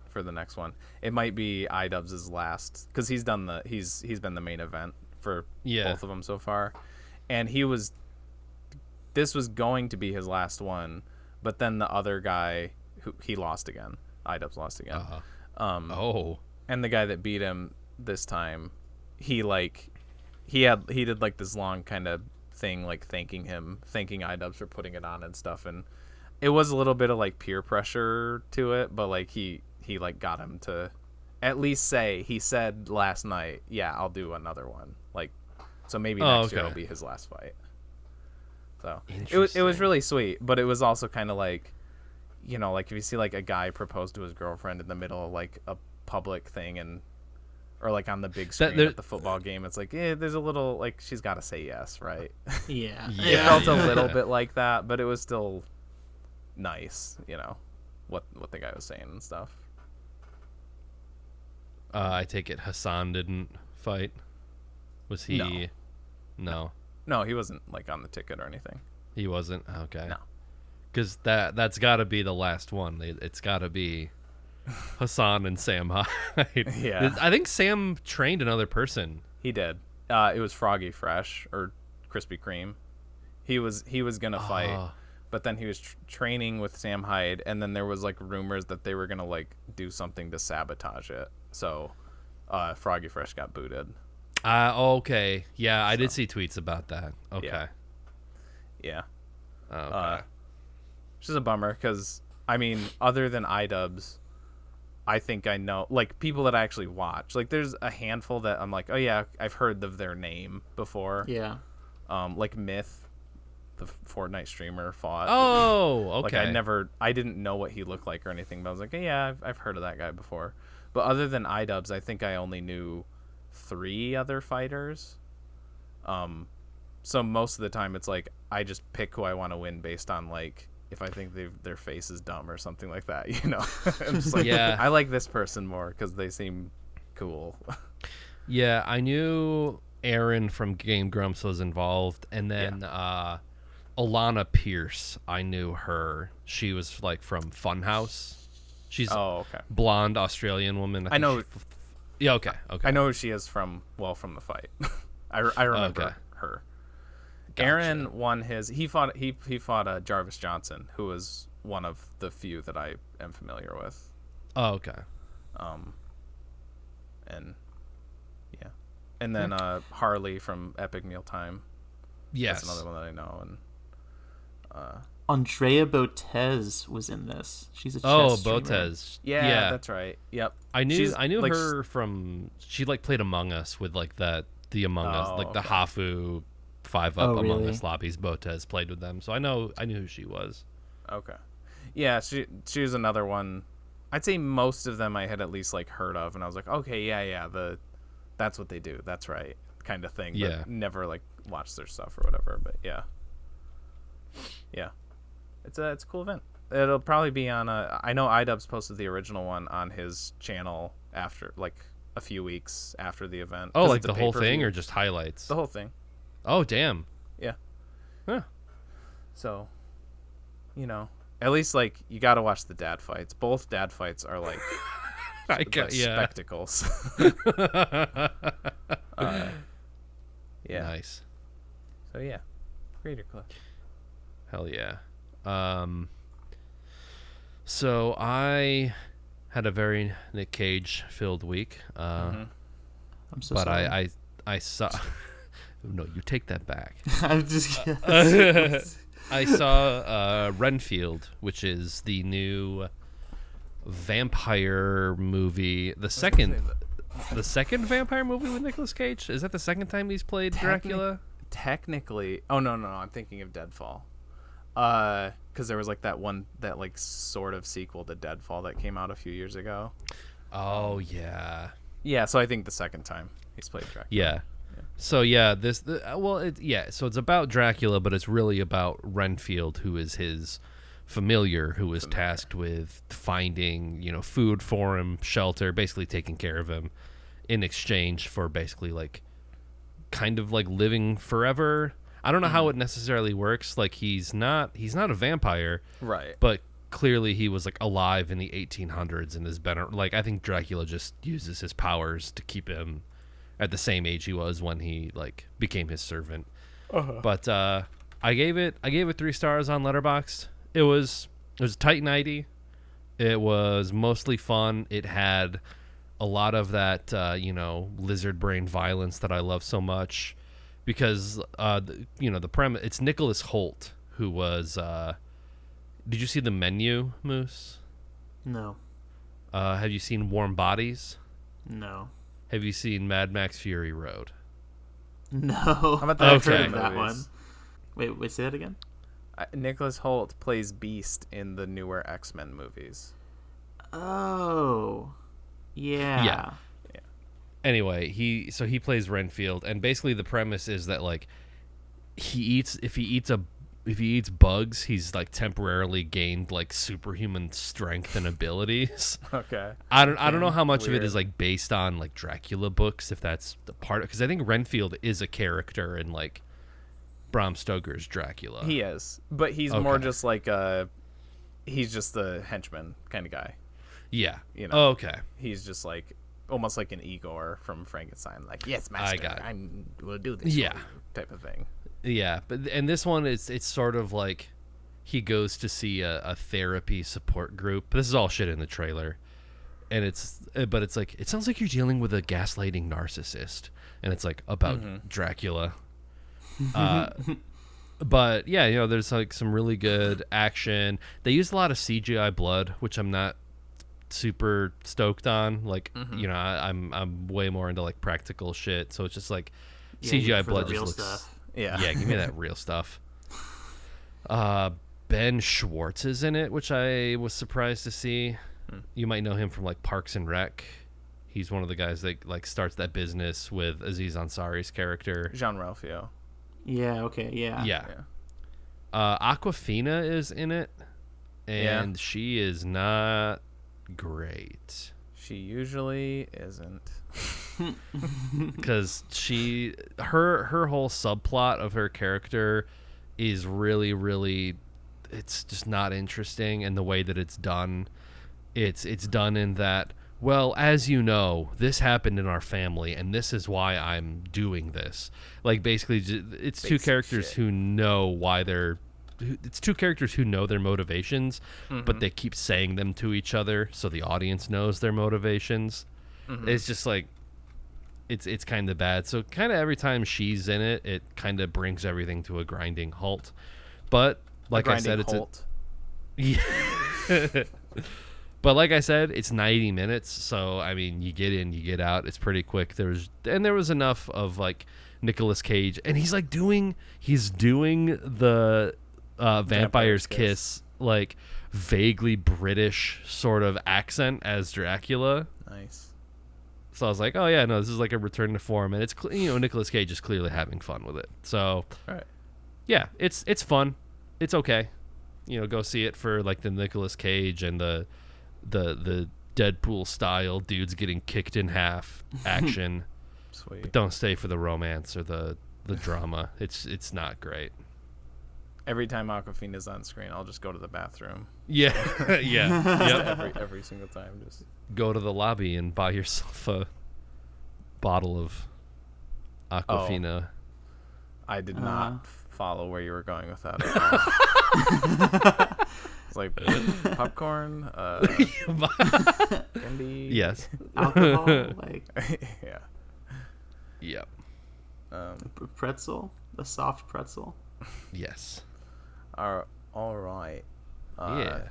[SPEAKER 1] for the next one. It might be iDubbbz's last, because he's been the main event for both of them so far, and this was going to be his last one, but then the other guy he lost again. iDubbbz lost again. And the guy that beat him this time, he did like this long kind of thing, like thanking iDubbbz for putting it on and stuff, and it was a little bit of like peer pressure to it, but like he like got him to at least say, he said last night, yeah, I'll do another one, like, so maybe next year will be his last fight. So it was really sweet, but it was also kind of like, you know, like if you see like a guy propose to his girlfriend in the middle of like a public thing, or like on the big screen at the football game, it's like, there's a little like, she's got to say yes, right?
[SPEAKER 2] Yeah.
[SPEAKER 1] It felt a little bit like that, but it was still nice, you know, what the guy was saying and stuff.
[SPEAKER 3] I take it Hassan didn't fight. Was he? No.
[SPEAKER 1] No, he wasn't like on the ticket or anything.
[SPEAKER 3] He wasn't? Okay.
[SPEAKER 1] No.
[SPEAKER 3] Because that's got to be the last one. It's got to be Hassan and Sam Hyde.
[SPEAKER 1] Yeah.
[SPEAKER 3] I think Sam trained another person.
[SPEAKER 1] He did. It was Froggy Fresh or Krispy Kreme. He was gonna fight, but then he was training with Sam Hyde, and then there was like rumors that they were gonna like do something to sabotage it. So, Froggy Fresh got booted.
[SPEAKER 3] Okay. Yeah, I did see tweets about that. Okay.
[SPEAKER 1] Yeah.
[SPEAKER 3] Okay.
[SPEAKER 1] Which is a bummer, because I mean, other than iDubbbz, I think I know like people that I actually watch. Like there's a handful that I'm like, oh yeah, I've heard of their name before.
[SPEAKER 2] Yeah.
[SPEAKER 1] Like Myth, the Fortnite streamer, fought.
[SPEAKER 3] Oh, okay.
[SPEAKER 1] Like I didn't know what he looked like or anything, but I was like, yeah, I've heard of that guy before. But other than iDubbbz, I think I only knew 3 other fighters. So most of the time it's like I just pick who I want to win based on like if I think their face is dumb or something like that, you know. I'm just like,
[SPEAKER 3] yeah,
[SPEAKER 1] I like this person more because they seem cool.
[SPEAKER 3] Yeah, I knew Aaron from Game Grumps was involved, and then Alana Pierce, I knew her. She was like from Funhouse. She's blonde Australian woman.
[SPEAKER 1] I know.
[SPEAKER 3] Yeah, okay.
[SPEAKER 1] I know who she is from the fight. I remember her. Gotcha. Aaron won his. He fought Jarvis Johnson, who was one of the few that I am familiar with.
[SPEAKER 3] Oh, okay.
[SPEAKER 1] And yeah, and then Harley from Epic Mealtime.
[SPEAKER 3] Yes,
[SPEAKER 1] that's another one that I know. And
[SPEAKER 2] Andrea Botez was in this. She's a chess streamer.
[SPEAKER 3] Botez.
[SPEAKER 1] Yeah, that's right. Yep.
[SPEAKER 3] I knew
[SPEAKER 1] like,
[SPEAKER 3] her from. She like played Among Us with like the Among Us, like the Hafu 5-up Among Us lobbies. Botez played with them, so I knew who she was.
[SPEAKER 1] Okay. Yeah, she was another one. I'd say most of them I had at least like heard of, and I was like, okay, yeah, that's what they do. That's right, kind of thing.
[SPEAKER 3] Yeah.
[SPEAKER 1] But never like watched their stuff or whatever. But yeah. It's a cool event. It'll probably be on I know iDubbbz posted the original one on his channel after like a few weeks after the event.
[SPEAKER 3] Oh, like the whole thing or just highlights?
[SPEAKER 1] The whole thing.
[SPEAKER 3] Oh, damn.
[SPEAKER 1] Yeah.
[SPEAKER 3] Huh.
[SPEAKER 1] So, you know, at least like you got to watch the dad fights. Both dad fights are like spectacles. Yeah.
[SPEAKER 3] Nice.
[SPEAKER 1] So yeah, Creator Club.
[SPEAKER 3] Hell yeah. So I had a very Nic Cage filled week.
[SPEAKER 2] I'm so
[SPEAKER 3] but
[SPEAKER 2] sorry.
[SPEAKER 3] I saw. No, you take that back.
[SPEAKER 2] I'm just.
[SPEAKER 3] I saw Renfield, which is the new vampire movie. The second vampire movie with Nicolas Cage. Is that the second time he's played Dracula?
[SPEAKER 1] Technically, oh no, I'm thinking of Deadfall. Because there was like that like sort of sequel to Deadfall that came out a few years ago.
[SPEAKER 3] Oh yeah.
[SPEAKER 1] Yeah, so I think the second time he's played Dracula.
[SPEAKER 3] Yeah. So yeah, so it's about Dracula, but it's really about Renfield, who is his familiar, who is tasked with finding, food for him, shelter, basically taking care of him in exchange for basically like kind of like living forever. I don't know how it necessarily works. Like he's not a vampire,
[SPEAKER 1] right?
[SPEAKER 3] But clearly he was like alive in the 1800s and has been like, I think Dracula just uses his powers to keep him at the same age he was when he like became his servant. But I gave it 3 stars on Letterboxd. It was a tight 90. It was mostly fun. It had a lot of that lizard brain violence that I love so much, because the premise, it's Nicholas Hoult, who was did you see The Menu, Moose?
[SPEAKER 2] No.
[SPEAKER 3] Have you seen Warm Bodies?
[SPEAKER 2] No.
[SPEAKER 3] Have you seen Mad Max Fury Road?
[SPEAKER 2] No.
[SPEAKER 1] How about
[SPEAKER 2] I've
[SPEAKER 1] the
[SPEAKER 2] heard of that one. Wait, say that again?
[SPEAKER 1] Nicholas Hoult plays Beast in the newer X-Men movies.
[SPEAKER 2] Oh. Yeah.
[SPEAKER 3] Anyway, he plays Renfield, and basically the premise is that like if he eats bugs, he's like temporarily gained like superhuman strength and abilities.
[SPEAKER 1] Okay.
[SPEAKER 3] I don't know how much of it is like based on like Dracula books, if that's the part, because I think Renfield is a character in like Bram Stoker's Dracula.
[SPEAKER 1] He is, but he's more just like he's just the henchman kind of guy.
[SPEAKER 3] Yeah. Okay.
[SPEAKER 1] He's just like almost like an Igor from Frankenstein, like, yes, master, I will do this.
[SPEAKER 3] Yeah.
[SPEAKER 1] For you, type of thing.
[SPEAKER 3] Yeah, and this one it's sort of like he goes to see a therapy support group. This is all shit in the trailer, and it's like, it sounds like you're dealing with a gaslighting narcissist, and it's like about Dracula. But yeah, there's like some really good action. They used a lot of CGI blood, which I'm not super stoked on. Like, I'm way more into like practical shit, so it's just like CGI blood just looks
[SPEAKER 2] stuff.
[SPEAKER 1] Yeah,
[SPEAKER 3] give me that real stuff. Ben Schwartz is in it, which I was surprised to see. You might know him from like Parks and Rec. He's one of the guys that like starts that business with Aziz Ansari's character,
[SPEAKER 1] Jean-Ralphio.
[SPEAKER 2] Yeah. Okay. Yeah.
[SPEAKER 3] Awkwafina is in it, and she is not great.
[SPEAKER 1] She usually isn't.
[SPEAKER 3] Because her whole subplot of her character is really, really, it's just not interesting. And the way that it's done, it's done in that, well, as you know, this happened in our family, and this is why I'm doing this. Like, basically, it's two characters who know why it's two characters who know their motivations, but they keep saying them to each other so the audience knows their motivations. It's just like, it's kind of bad. So kind of every time she's in it, it kind of brings everything to a grinding halt. But like I said, but like I said, it's 90 minutes. So I mean, you get in, you get out. It's pretty quick. There was enough of like Nicolas Cage, and he's doing the Vampire's Kiss, like vaguely British sort of accent as Dracula.
[SPEAKER 1] Nice.
[SPEAKER 3] So I was like, oh yeah, no, this is like a return to form, and it's Nicolas Cage is clearly having fun with it. So, yeah, it's fun, it's okay. Go see it for like the Nicolas Cage and the Deadpool style dudes getting kicked in half action.
[SPEAKER 1] Sweet.
[SPEAKER 3] But don't stay for the romance or the drama. It's not great.
[SPEAKER 1] Every time Awkwafina's on screen, I'll just go to the bathroom.
[SPEAKER 3] Yeah. Yeah.
[SPEAKER 1] Every single time, just
[SPEAKER 3] go to the lobby and buy yourself a bottle of Awkwafina.
[SPEAKER 1] I did not follow where you were going with that. It's like popcorn, candy.
[SPEAKER 3] Yes.
[SPEAKER 2] Alcohol, like
[SPEAKER 1] Yeah.
[SPEAKER 3] Yep.
[SPEAKER 2] Pretzel, a soft pretzel.
[SPEAKER 3] Yes.
[SPEAKER 1] All right.
[SPEAKER 3] Yeah.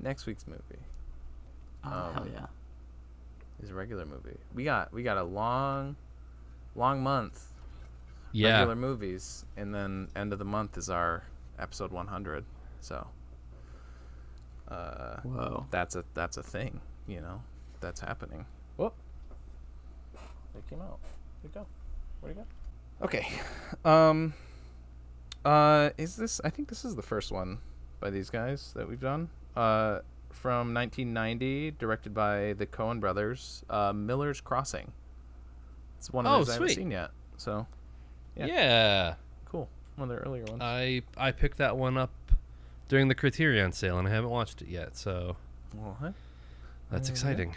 [SPEAKER 1] Next week's movie
[SPEAKER 2] Hell yeah.
[SPEAKER 1] is a regular movie. We got a long month.
[SPEAKER 3] Yeah.
[SPEAKER 1] Regular movies, and then end of the month is our episode 100. So,
[SPEAKER 2] Whoa.
[SPEAKER 1] that's a thing, you know, that's happening. Whoop! It came out. Where'd it go? Where'd it go? Okay. Is this? I think this is the first one by these guys that we've done. From 1990, directed by the Coen brothers. Miller's Crossing. It's one of those I haven't seen yet. So.
[SPEAKER 3] Yeah.
[SPEAKER 1] Cool. One of their earlier ones.
[SPEAKER 3] I picked that one up during the Criterion sale, and I haven't watched it yet. So.
[SPEAKER 1] What?
[SPEAKER 3] That's exciting.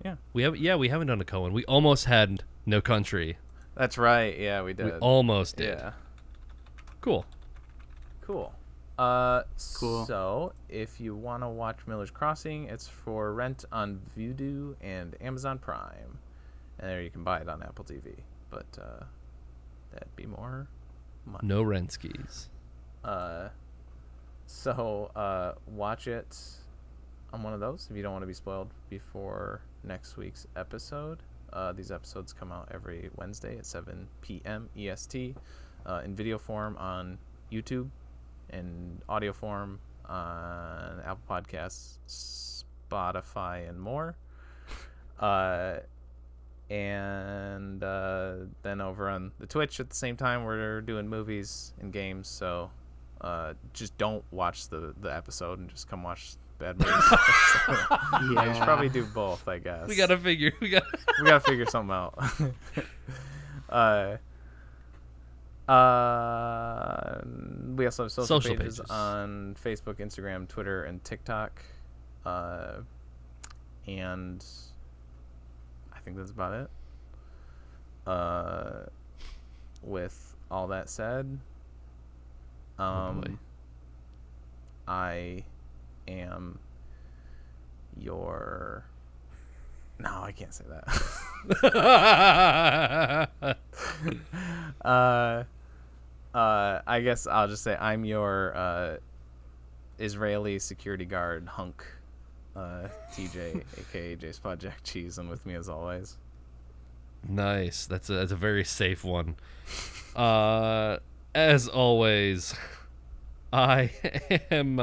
[SPEAKER 1] Yeah.
[SPEAKER 3] We haven't done a Coen. We almost had No Country.
[SPEAKER 1] That's right. Yeah, we did.
[SPEAKER 3] We almost did.
[SPEAKER 1] Yeah.
[SPEAKER 3] Cool.
[SPEAKER 1] Cool.
[SPEAKER 2] Cool.
[SPEAKER 1] So, if you want to watch Miller's Crossing, it's for rent on Vudu and Amazon Prime. And there you can buy it on Apple TV. But that'd be more money.
[SPEAKER 3] No Renskis.
[SPEAKER 1] So, watch it on one of those if you don't want to be spoiled before next week's episode. These episodes come out every Wednesday at 7 p.m. EST in video form on YouTube, in audio form on Apple Podcasts, Spotify, and more. And then over on the Twitch at the same time, we're doing movies and games. So just don't watch the episode and just come watch bad movies.
[SPEAKER 2] Yeah.
[SPEAKER 1] I should probably do both, I guess.
[SPEAKER 3] We gotta figure
[SPEAKER 1] something out. We also have social pages on Facebook, Instagram, Twitter, and TikTok. And I think that's about it. With all that said, I am your... No, I can't say that. I guess I'll just say I'm your Israeli security guard hunk, TJ, aka J Spot Jack Cheese, and with me as always.
[SPEAKER 3] Nice. That's a very safe one. As always, I am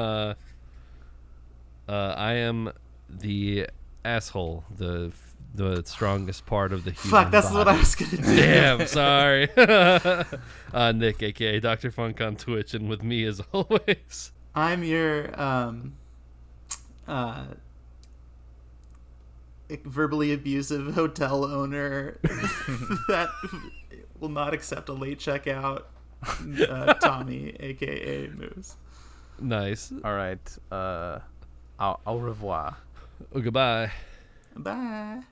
[SPEAKER 3] the asshole, the strongest part of the human
[SPEAKER 2] Fuck, that's
[SPEAKER 3] body.
[SPEAKER 2] what I was gonna do.
[SPEAKER 3] Damn, sorry. Nick, aka Dr. Funk on Twitch, and with me as always,
[SPEAKER 2] I'm your verbally abusive hotel owner that will not accept a late checkout, Tommy, aka Moose.
[SPEAKER 3] nice.
[SPEAKER 1] All right. Au revoir.
[SPEAKER 3] Goodbye.
[SPEAKER 2] Bye.